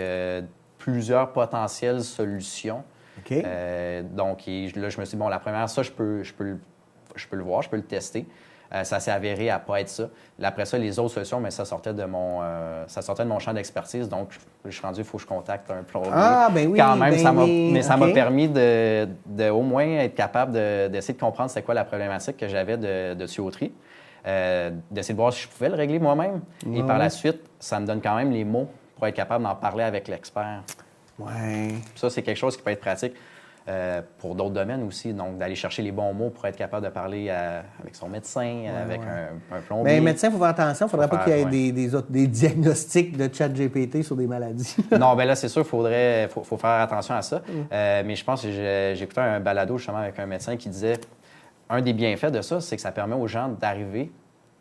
plusieurs potentielles solutions. OK. Donc, là, je me suis dit, bon, la première, ça, je peux le voir, je peux le tester. Ça s'est avéré à ne pas être ça. Après ça, les autres solutions, mais ça sortait de mon champ d'expertise. Donc, je suis rendu, il faut que je contacte un plombier. Ah, ben oui. Quand même, ça m'a OK. permis de au moins être capable d'essayer de comprendre c'est quoi la problématique que j'avais de tuyauterie. D'essayer de voir si je pouvais le régler moi-même. Et par la suite, ça me donne quand même les mots pour être capable d'en parler avec l'expert. Ouais. Ça, c'est quelque chose qui peut être pratique pour d'autres domaines aussi. Donc, d'aller chercher les bons mots pour être capable de parler avec son médecin, avec un plombier. Mais médecin, il faut faire attention. Il ne faudrait pas qu'il y ait ouais. des diagnostics de ChatGPT sur des maladies. Non, bien là, c'est sûr, faut faire attention à ça. Mais je pense que j'ai écouté un balado justement avec un médecin qui disait un des bienfaits de ça, c'est que ça permet aux gens d'arriver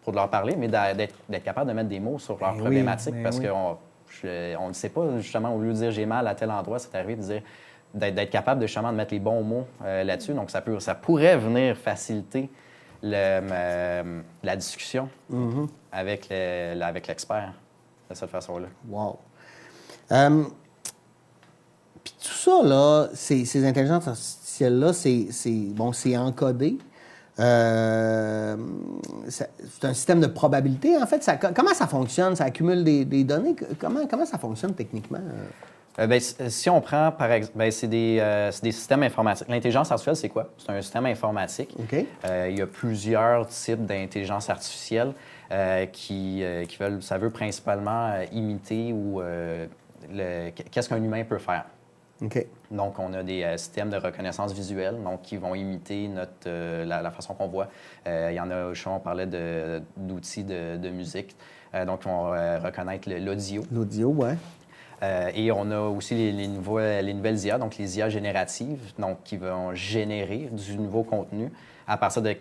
pour leur parler, mais d'être capable de mettre des mots sur leurs problématiques parce qu'on ne sait pas, justement, au lieu de dire j'ai mal à tel endroit, c'est arrivé de dire d'être capable de, justement, de mettre les bons mots là-dessus. Donc, ça pourrait venir faciliter la discussion avec l'expert de cette façon-là. Wow. Puis tout ça, là, ces intelligences artificielles-là, c'est encodé. C'est un système de probabilité, en fait. Comment ça fonctionne? Ça accumule des données? Comment ça fonctionne techniquement? Si on prend, par exemple, c'est des systèmes informatiques. L'intelligence artificielle, c'est quoi? C'est un système informatique. OK. Il y a plusieurs types d'intelligence artificielle qui veut principalement imiter ou qu'est-ce qu'un humain peut faire. OK. Donc, on a des systèmes de reconnaissance visuelle donc, qui vont imiter la façon qu'on voit. Il y en a, on parlait d'outils de musique, donc ils vont reconnaître l'audio. L'audio, ouais. Et on a aussi les nouvelles IA, donc les IA génératives, donc qui vont générer du nouveau contenu à partir de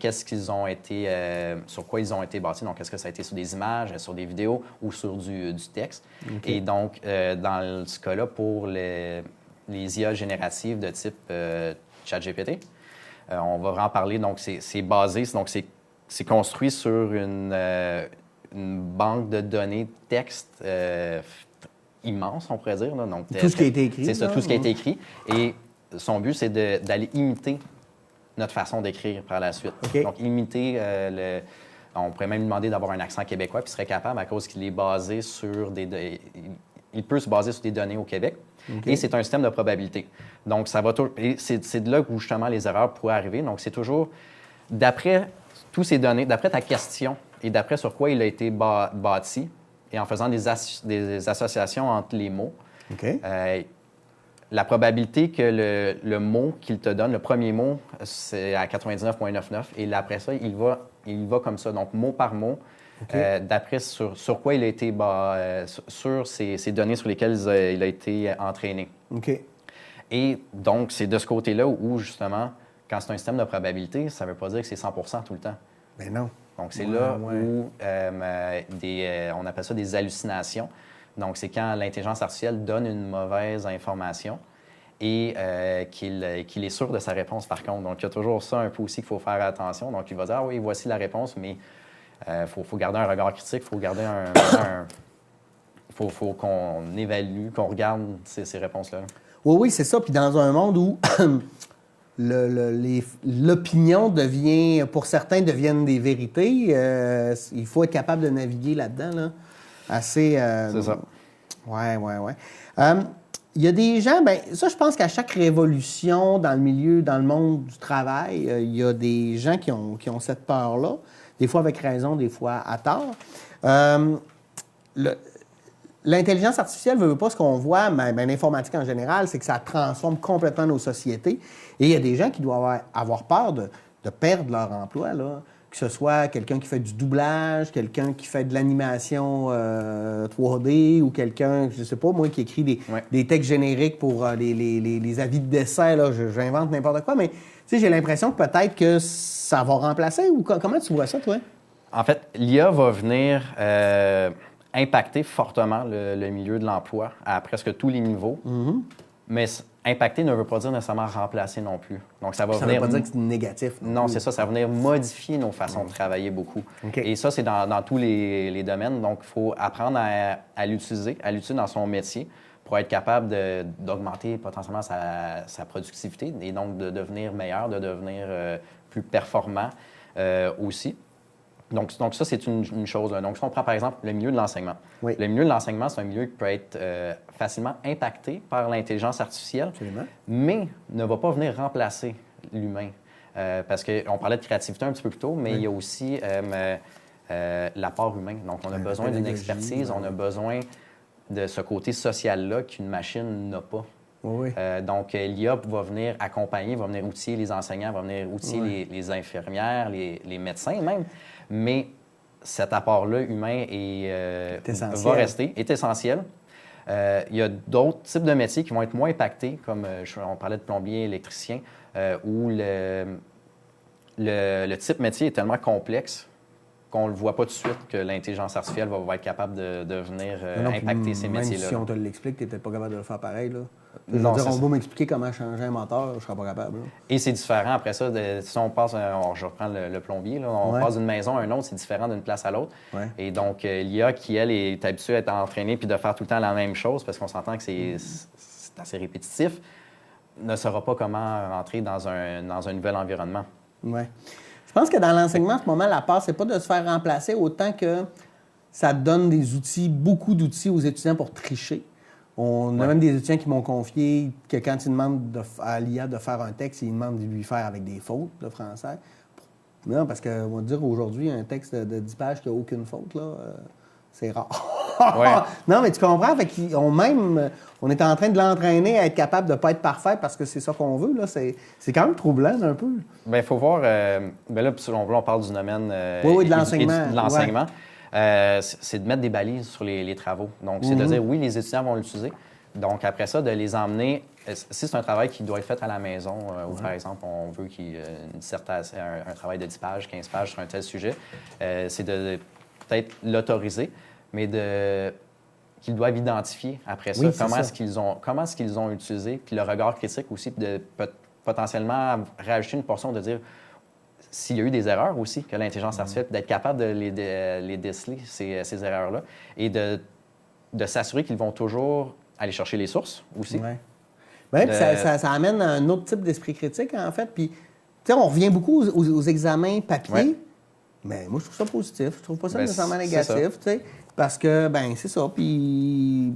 sur quoi ils ont été bâtis. Donc, est-ce que ça a été sur des images, sur des vidéos ou sur du texte? Okay. Et donc, dans ce cas-là, pour les IA génératives de type ChatGPT, On va vraiment parler, donc c'est basé, donc c'est construit sur une banque de données texte immense, on pourrait dire. Là. Donc, Tout ce qui a été écrit. C'est ça, là. tout ce qui a été écrit. Et son but, c'est d'aller imiter notre façon d'écrire par la suite. OK. Donc, imiter on pourrait même lui demander d'avoir un accent québécois, puis il serait capable à cause qu'il est basé sur il peut se baser sur des données au Québec. OK. Et c'est un système de probabilité. Donc, ça va et c'est de là où justement les erreurs pourraient arriver. Donc, c'est toujours d'après tous ces données, d'après ta question et d'après sur quoi il a été bâti, et en faisant des associations entre les mots, OK. la probabilité que le mot qu'il te donne, le premier mot, c'est à 99,99 et après ça, il va comme ça, donc mot par mot, OK. d'après sur quoi il a été sur ces données sur lesquelles il a été entraîné. OK. Et donc, c'est de ce côté-là où, justement, quand c'est un système de probabilité, ça ne veut pas dire que c'est 100 tout le temps. Ben non. Donc, c'est Ouais, là ouais. où on appelle ça des hallucinations. Donc, c'est quand l'intelligence artificielle donne une mauvaise information et qu'il est sûr de sa réponse, par contre. Donc, il y a toujours ça un peu aussi qu'il faut faire attention. Donc, il va dire, ah oui, voici la réponse, mais il faut garder un regard critique, il faut garder faut qu'on évalue, qu'on regarde ces réponses-là. Oui, oui, c'est ça. Puis dans un monde où l'opinion devient, pour certains, deviennent des vérités, il faut être capable de naviguer là-dedans, là. Assez... C'est ça. Oui, oui, oui. Il y a des gens, bien, ça, je pense qu'à chaque révolution dans le monde du travail, il y a des gens qui ont cette peur-là, des fois avec raison, des fois à tort. L'intelligence artificielle ne veut pas ce qu'on voit, mais l'informatique en général, c'est que ça transforme complètement nos sociétés. Et il y a des gens qui doivent avoir peur de perdre leur emploi, là. Que ce soit quelqu'un qui fait du doublage, quelqu'un qui fait de l'animation 3D ou quelqu'un, je ne sais pas, moi, qui écrit des textes génériques pour les avis de dessin. Là, j'invente n'importe quoi, mais j'ai l'impression que peut-être que ça va remplacer. Ou comment tu vois ça, toi? En fait, l'IA va venir impacter fortement le milieu de l'emploi à presque tous les niveaux. Mm-hmm. Mais impacter ne veut pas dire nécessairement remplacer non plus. Donc, ça va Ça ne venir... veut pas dire que c'est négatif. Non, c'est ça. Ça va venir modifier nos façons de travailler beaucoup. OK. Et ça, c'est dans tous les domaines. Donc, il faut apprendre à l'utiliser dans son métier pour être capable d'augmenter potentiellement sa productivité et donc de devenir meilleur, de devenir plus performant aussi. Donc ça, c'est une chose. Donc, si on prend par exemple le milieu de l'enseignement. Oui. Le milieu de l'enseignement, c'est un milieu qui peut être facilement impacté par l'intelligence artificielle, Absolument. mais ne va pas venir remplacer l'humain. Parce qu'on parlait de créativité un petit peu plus tôt, mais il y a aussi l'apport humain. Donc, on a besoin d'une expertise, on a besoin de ce côté social-là qu'une machine n'a pas. Oui, oui. Donc, l'IA va venir accompagner, va venir outiller les enseignants, va venir outiller les infirmières, les médecins même. Mais cet apport-là humain va rester, est essentiel. Il y a d'autres types de métiers qui vont être moins impactés, comme on parlait de plombier, électricien, où le type métier est tellement complexe qu'on ne le voit pas tout de suite que l'intelligence artificielle va être capable de venir impacter ces métiers-là. Même si on te l'explique, tu n'es peut-être pas capable de le faire pareil. Là. Non, on va m'expliquer comment changer un moteur, je ne serai pas capable. Là. Et c'est différent après ça. Si on passe, je reprends le plombier, là, on passe d'une maison à une autre, c'est différent d'une place à l'autre. Ouais. Et donc, l'IA qui, elle, est habituée à être entraînée puis de faire tout le temps la même chose, parce qu'on s'entend que c'est assez répétitif, ne saura pas comment rentrer dans un nouvel environnement. Ouais. Je pense que dans l'enseignement, en ce moment, la part, c'est pas de se faire remplacer autant que ça donne des outils, beaucoup d'outils aux étudiants pour tricher. On a même des étudiants qui m'ont confié que quand ils demandent à l'IA de faire un texte, ils demandent de lui faire avec des fautes de français. Non, parce qu'on va dire aujourd'hui, un texte de 10 pages qui n'a aucune faute, là, c'est rare. Ouais. Non, mais tu comprends? Fait on est en train de l'entraîner à être capable de ne pas être parfait parce que c'est ça qu'on veut. Là. C'est quand même troublant un peu. Bien, il faut voir... là, on parle du domaine de l'enseignement. De l'enseignement. Ouais. C'est de mettre des balises sur les travaux. Donc, c'est de dire, oui, les étudiants vont l'utiliser. Donc, après ça, de les emmener... Si c'est un travail qui doit être fait à la maison, ou par exemple, on veut qu'il y ait un travail de 10 pages, 15 pages sur un tel sujet, c'est de peut-être l'autoriser, mais qu'ils doivent identifier après ça, comment est-ce qu'ils ont utilisé, puis le regard critique aussi, potentiellement rajouter une portion de dire s'il y a eu des erreurs aussi, que l'intelligence artificielle, d'être capable de les déceler, ces erreurs-là, et de s'assurer qu'ils vont toujours aller chercher les sources aussi. Ouais. Ben, puis ça amène à un autre type d'esprit critique, en fait. Puis, tu sais, on revient beaucoup aux examens papier. Ouais. Mais moi, je trouve ça positif. Je trouve pas ça Ben, nécessairement c'est négatif, tu sais. Parce que, ben c'est ça. Puis,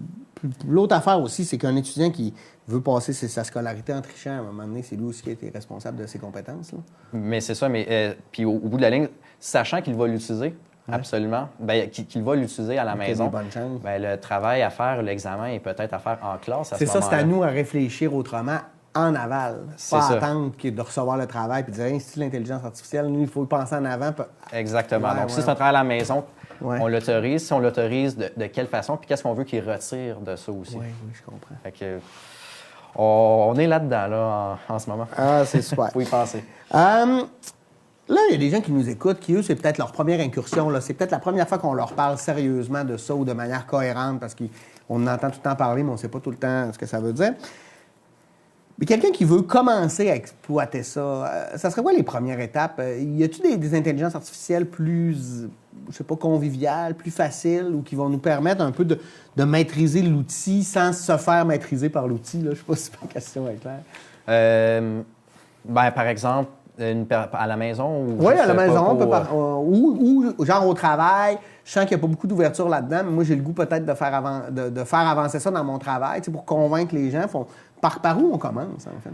l'autre affaire aussi, c'est qu'un étudiant qui veut passer sa scolarité en trichant, à un moment donné, c'est lui aussi qui a été responsable de ses compétences, là. Mais c'est ça, mais puis au bout de la ligne, sachant qu'il va l'utiliser, absolument, ben, qu'il va l'utiliser à la Donc, il y a maison, des bonnes chances. ben, le travail à faire, l'examen est peut-être à faire en classe à ce C'est ça, c'est moment-là. à nous à réfléchir autrement en aval. C'est Pas ça. attendre de recevoir le travail puis dire, hey, c'est l'intelligence artificielle, nous, il faut le penser en avant. Exactement. Ouais, Donc, si ouais. c'est un travail à la maison, Ouais. on l'autorise. Si on l'autorise, de quelle façon? Puis qu'est-ce qu'on veut qu'il retire de ça aussi? Oui, je comprends. Fait que, on est là-dedans, là, en ce moment. Ah, c'est super. Faut y penser. Là, il y a des gens qui nous écoutent, qui, eux, c'est peut-être leur première incursion. Là. C'est peut-être la première fois qu'on leur parle sérieusement de ça ou de manière cohérente parce qu'on entend tout le temps parler, mais on ne sait pas tout le temps ce que ça veut dire. Mais quelqu'un qui veut commencer à exploiter ça, ça serait quoi les premières étapes? Y a-t-il des intelligences artificielles plus, je sais pas, conviviales, plus faciles ou qui vont nous permettre un peu de maîtriser l'outil sans se faire maîtriser par l'outil? Là? Je sais pas si ma question est claire. Ben, par exemple, à la maison? Ou Oui, juste à la maison, pas ou genre au travail. Je sens qu'il n'y a pas beaucoup d'ouverture là-dedans, mais moi, j'ai le goût peut-être de faire avancer ça dans mon travail, tu sais, pour convaincre les gens. Par où on commence, en fait?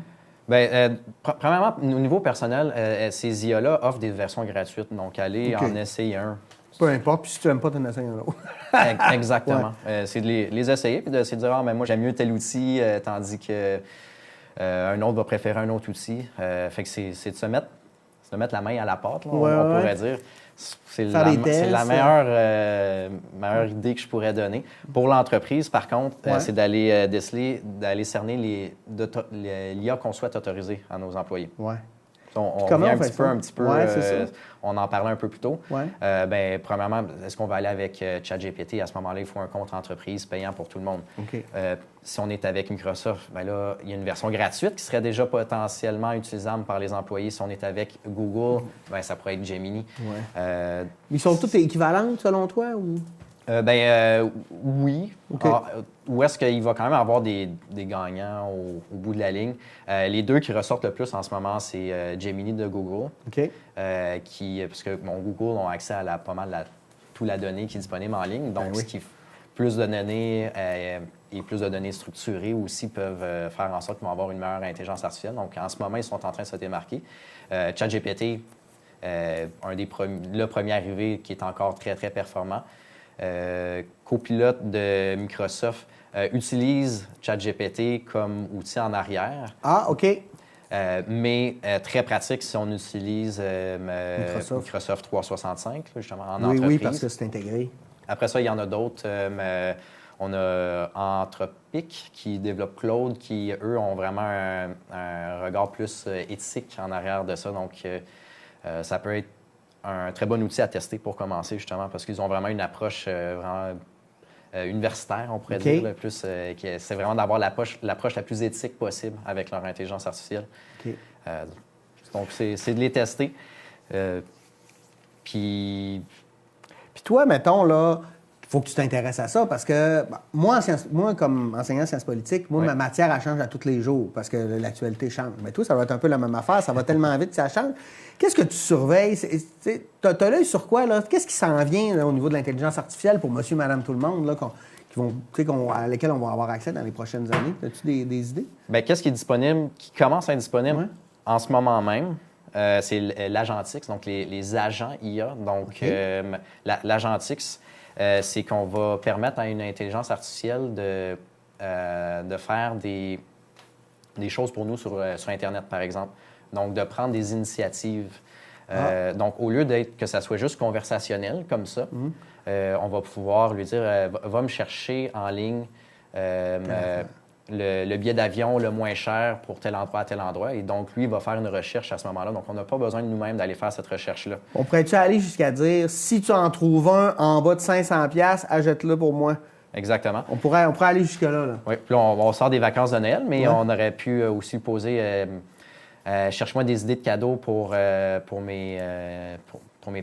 Bien, premièrement, au niveau personnel, ces IA-là offrent des versions gratuites. Donc, allez OK. en essayer un. Peu importe, puis si tu n'aimes pas, tu en essayes un autre. Exactement. C'est de les essayer puis d'essayer de dire, ah, mais moi, j'aime mieux tel outil, tandis que un autre va préférer un autre outil. Fait que c'est de se mettre la main à la pâte, là, on pourrait dire. C'est Faire des tests. la meilleure idée que je pourrais donner. Pour l'entreprise, par contre, c'est d'aller déceler, d'aller cerner l'IA qu'on souhaite autoriser à nos employés. Ouais. On comment revient on fait un petit peu, Ouais, c'est ça. on en parlait un peu plus tôt. Ouais. Ben, premièrement, est-ce qu'on va aller avec ChatGPT? À ce moment-là, il faut un compte entreprise payant pour tout le monde. OK. Si on est avec Microsoft, ben là, il y a une version gratuite qui serait déjà potentiellement utilisable par les employés. Si on est avec Google, ben, ça pourrait être Gemini. Ouais. Ils sont toutes équivalentes, selon toi? Ou... Oui. OK. Où est-ce qu'il va quand même avoir des gagnants au bout de la ligne? Les deux qui ressortent le plus en ce moment, c'est Gemini de Google, OK. parce que Google ont accès à pas mal toute la donnée qui est disponible en ligne. Donc, oui. ce qui plus de données et plus de données structurées aussi peuvent faire en sorte qu'ils vont avoir une meilleure intelligence artificielle. Donc, en ce moment, ils sont en train de se démarquer. ChatGPT, le premier arrivé qui est encore très, très performant. Copilot de Microsoft utilise ChatGPT comme outil en arrière. Ah, OK. Mais très pratique si on utilise Microsoft 365, là, justement, en entreprise. Oui, parce que c'est intégré. Après ça, il y en a d'autres. On a Anthropic qui développe Claude, qui, eux, ont vraiment un regard plus éthique en arrière de ça. Donc, ça peut être un très bon outil à tester pour commencer, justement, parce qu'ils ont vraiment une approche vraiment universitaire, on pourrait dire. Là, c'est vraiment d'avoir l'approche la plus éthique possible avec leur intelligence artificielle. OK. Donc, c'est de les tester. Puis toi, mettons, là, il faut que tu t'intéresses à ça parce que moi, comme enseignant en sciences politiques, ma matière, elle change à tous les jours parce que l'actualité change. Mais toi, ça va être un peu la même affaire. Ça va tellement vite que ça change. Qu'est-ce que tu surveilles? Tu as l'œil sur quoi, là? Qu'est-ce qui s'en vient là, au niveau de l'intelligence artificielle pour monsieur, madame, tout le monde, là, à lesquels on va avoir accès dans les prochaines années? As-tu des idées? Bien, qu'est-ce qui est disponible, qui commence à être disponible en ce moment même? C'est l'Agentix, donc les agents IA. Donc, l'Agentix, c'est qu'on va permettre à une intelligence artificielle de faire des choses pour nous sur Internet, par exemple. Donc, de prendre des initiatives. Donc, au lieu que ça soit juste conversationnel comme ça, on va pouvoir lui dire va me chercher en ligne le billet d'avion le moins cher pour tel endroit à tel endroit. Et donc, lui, il va faire une recherche à ce moment-là. Donc, on n'a pas besoin de nous-mêmes d'aller faire cette recherche-là. On pourrait-tu aller jusqu'à dire, si tu en trouves un en bas de 500$, achète-le pour moi? Exactement. On pourrait aller jusque-là. Oui, puis là, on sort des vacances de Noël, mais on aurait pu aussi poser cherche-moi des idées de cadeaux pour mes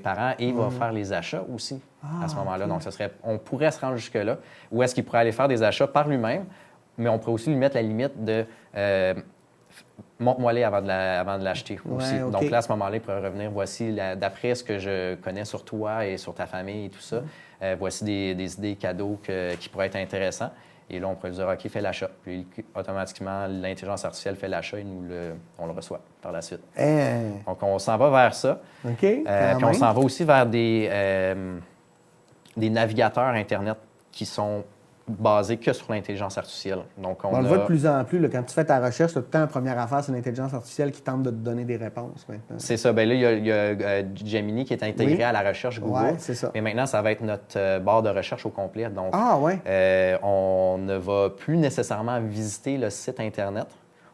parents et il va faire les achats aussi à ce moment-là. Donc, on pourrait se rendre jusque-là. Ou est-ce qu'il pourrait aller faire des achats par lui-même, mais on pourrait aussi lui mettre la limite de montre-moi-les avant de l'acheter aussi. Ouais, OK. Donc là, à ce moment-là, il pourrait revenir, voici, d'après ce que je connais sur toi et sur ta famille et tout ça, voici des idées cadeaux qui pourraient être intéressants. Et là, on pourrait lui dire, OK, fais l'achat. Puis automatiquement, l'intelligence artificielle fait l'achat et on le reçoit par la suite. Donc, on s'en va vers ça. OK. Puis on s'en va aussi vers des navigateurs Internet qui sont basés que sur l'intelligence artificielle. Donc, On le voit de plus en plus. Là, quand tu fais ta recherche, tout le temps, la première affaire, c'est l'intelligence artificielle qui tente de te donner des réponses maintenant. C'est ça. Bien là, il y a Gemini qui est intégré à la recherche Google. Oui, c'est ça. Mais maintenant, ça va être notre barre de recherche au complet. Donc, on ne va plus nécessairement visiter le site Internet.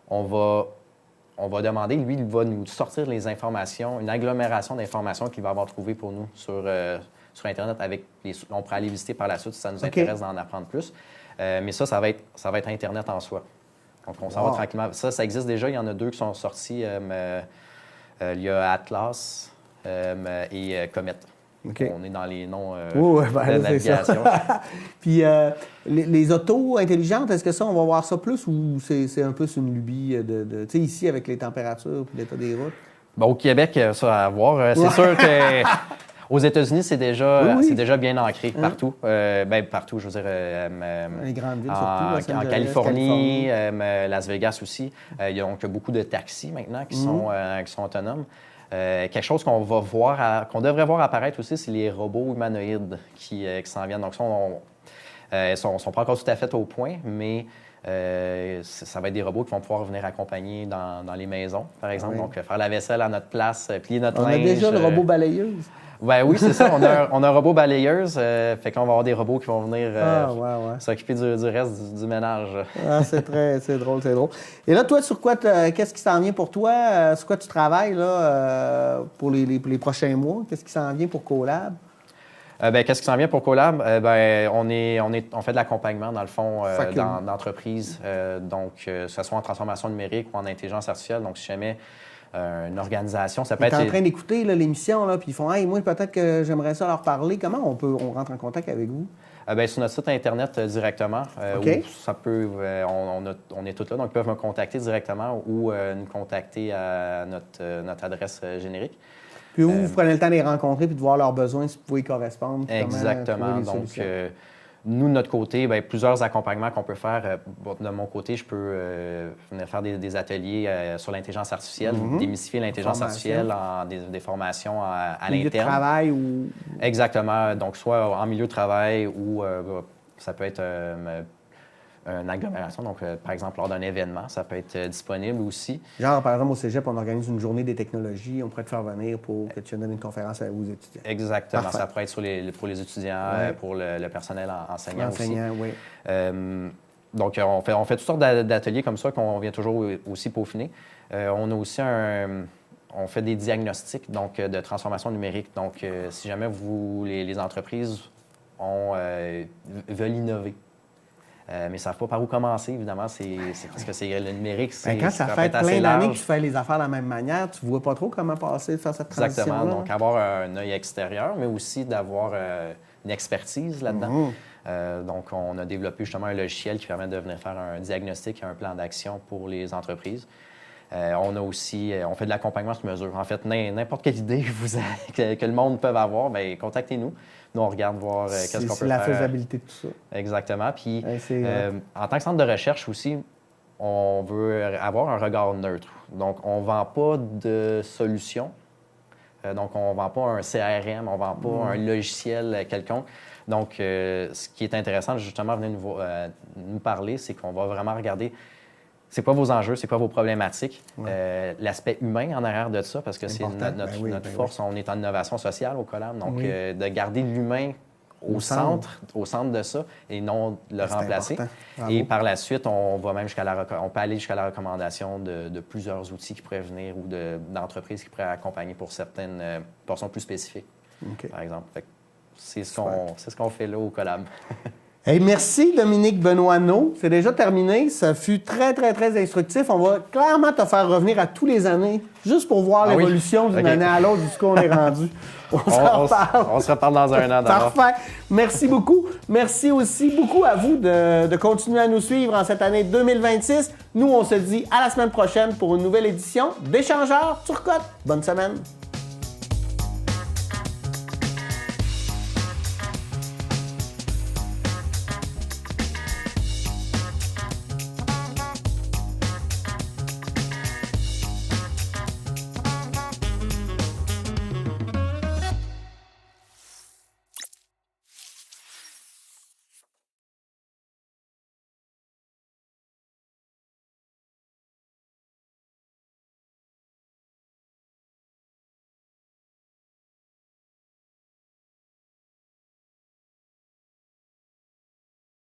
On va demander, lui, il va nous sortir les informations, une agglomération d'informations qu'il va avoir trouvées pour nous sur Internet. On pourrait aller visiter par la suite si ça nous intéresse d'en apprendre plus. Mais ça va être Internet en soi. Donc, on s'en va tranquillement. Ça existe déjà. Il y en a 2 qui sont sortis. Il y a Atlas et Comet. Okay. On est dans les noms de navigation. Puis les autos intelligentes, est-ce que ça, on va voir ça plus ou c'est un peu une lubie tu sais, ici, avec les températures et l'état des routes? Bon, au Québec, ça à voir. C'est sûr que... Aux États-Unis, c'est déjà bien ancré partout. Partout, je veux dire. Les grandes villes, surtout. En Californie. Las Vegas aussi. Il y a donc beaucoup de taxis maintenant qui sont autonomes. Quelque chose qu'on devrait voir apparaître aussi, c'est les robots humanoïdes qui s'en viennent. Donc, ils sont pas encore tout à fait au point, mais ça va être des robots qui vont pouvoir venir accompagner dans les maisons, par exemple. Oui. Donc, faire la vaisselle à notre place, plier notre linge. On a déjà le robot balayeuse. Ben oui, c'est ça. On a un robot balayeuse. Fait qu'on va avoir des robots qui vont venir s'occuper du reste du ménage. C'est drôle. Et là, toi, sur quoi qu'est-ce qui s'en vient pour toi? Sur quoi tu travailles là, pour les prochains mois? Qu'est-ce qui s'en vient pour Colab? Qu'est-ce qui s'en vient pour Colab? On fait de l'accompagnement, dans le fond, d'entreprises. Donc, que ce soit en transformation numérique ou en intelligence artificielle. Donc, si jamais une organisation, ça peut être... Tu es en train d'écouter l'émission, puis ils font « Hey, moi, peut-être que j'aimerais ça leur parler. » Comment on rentre en contact avec vous? Sur notre site Internet directement. Okay. Où ça peut, on est tous là, donc ils peuvent me contacter directement ou nous contacter à notre adresse générique. Puis vous prenez le temps de les rencontrer puis de voir leurs besoins, si vous pouvez y correspondre. Exactement. Donc, nous, de notre côté, plusieurs accompagnements qu'on peut faire. De mon côté, je peux venir faire des ateliers sur l'intelligence artificielle, démystifier l'intelligence artificielle, des formations à l'interne. Milieu de travail ou... Exactement. Donc, soit en milieu de travail ou ça peut être une agglomération. Donc, par exemple, lors d'un événement, ça peut être disponible aussi. Genre, par exemple, au cégep, on organise une journée des technologies. On pourrait te faire venir pour que tu donnes une conférence aux étudiants. Exactement. Parfait. Ça pourrait être pour les étudiants, pour le personnel enseignant aussi. Oui. Donc, on fait toutes sortes d'ateliers comme ça qu'on vient toujours aussi peaufiner. On a aussi on fait des diagnostics donc, de transformation numérique. Donc, si jamais les entreprises veulent innover, mais ne savent pas par où commencer, évidemment, c'est parce que c'est le numérique. Quand ça fait plein d'années que tu fais les affaires de la même manière, tu ne vois pas trop comment faire cette transition-là. Exactement. Donc, avoir un œil extérieur, mais aussi d'avoir une expertise là-dedans. Donc, on a développé justement un logiciel qui permet de venir faire un diagnostic et un plan d'action pour les entreprises. On fait de l'accompagnement sur mesure. En fait, n'importe quelle idée que le monde peut avoir, contactez-nous. Nous, on regarde voir qu'est-ce qu'on peut faire. C'est la faisabilité de tout ça. Exactement. Puis, en tant que centre de recherche aussi, on veut avoir un regard neutre. Donc, on ne vend pas de solution. Donc, on ne vend pas un CRM, on ne vend pas un logiciel quelconque. Donc, ce qui est intéressant, justement, venir nous parler, c'est qu'on va vraiment regarder c'est quoi vos enjeux, c'est quoi vos problématiques, l'aspect humain en arrière de ça, parce que c'est notre force. On est en innovation sociale au Collab, donc de garder l'humain au centre de ça et non le remplacer. Et par la suite, on va même on peut aller jusqu'à la recommandation de plusieurs outils qui pourraient venir ou d'entreprises qui pourraient accompagner pour certaines portions plus spécifiques, par exemple. C'est ce qu'on fait là au Collab. Hey, merci Dominique Benoît-Nault. C'est déjà terminé. Ça fut très, très, très instructif. On va clairement te faire revenir à tous les années, juste pour voir l'évolution d'une année à l'autre, jusqu'où on est rendu. On se reparle dans un an d'abord. Parfait. Merci beaucoup. Merci aussi beaucoup à vous de continuer à nous suivre en cette année 2026. Nous, on se dit à la semaine prochaine pour une nouvelle édition d'Échangeurs Turcotte. Bonne semaine.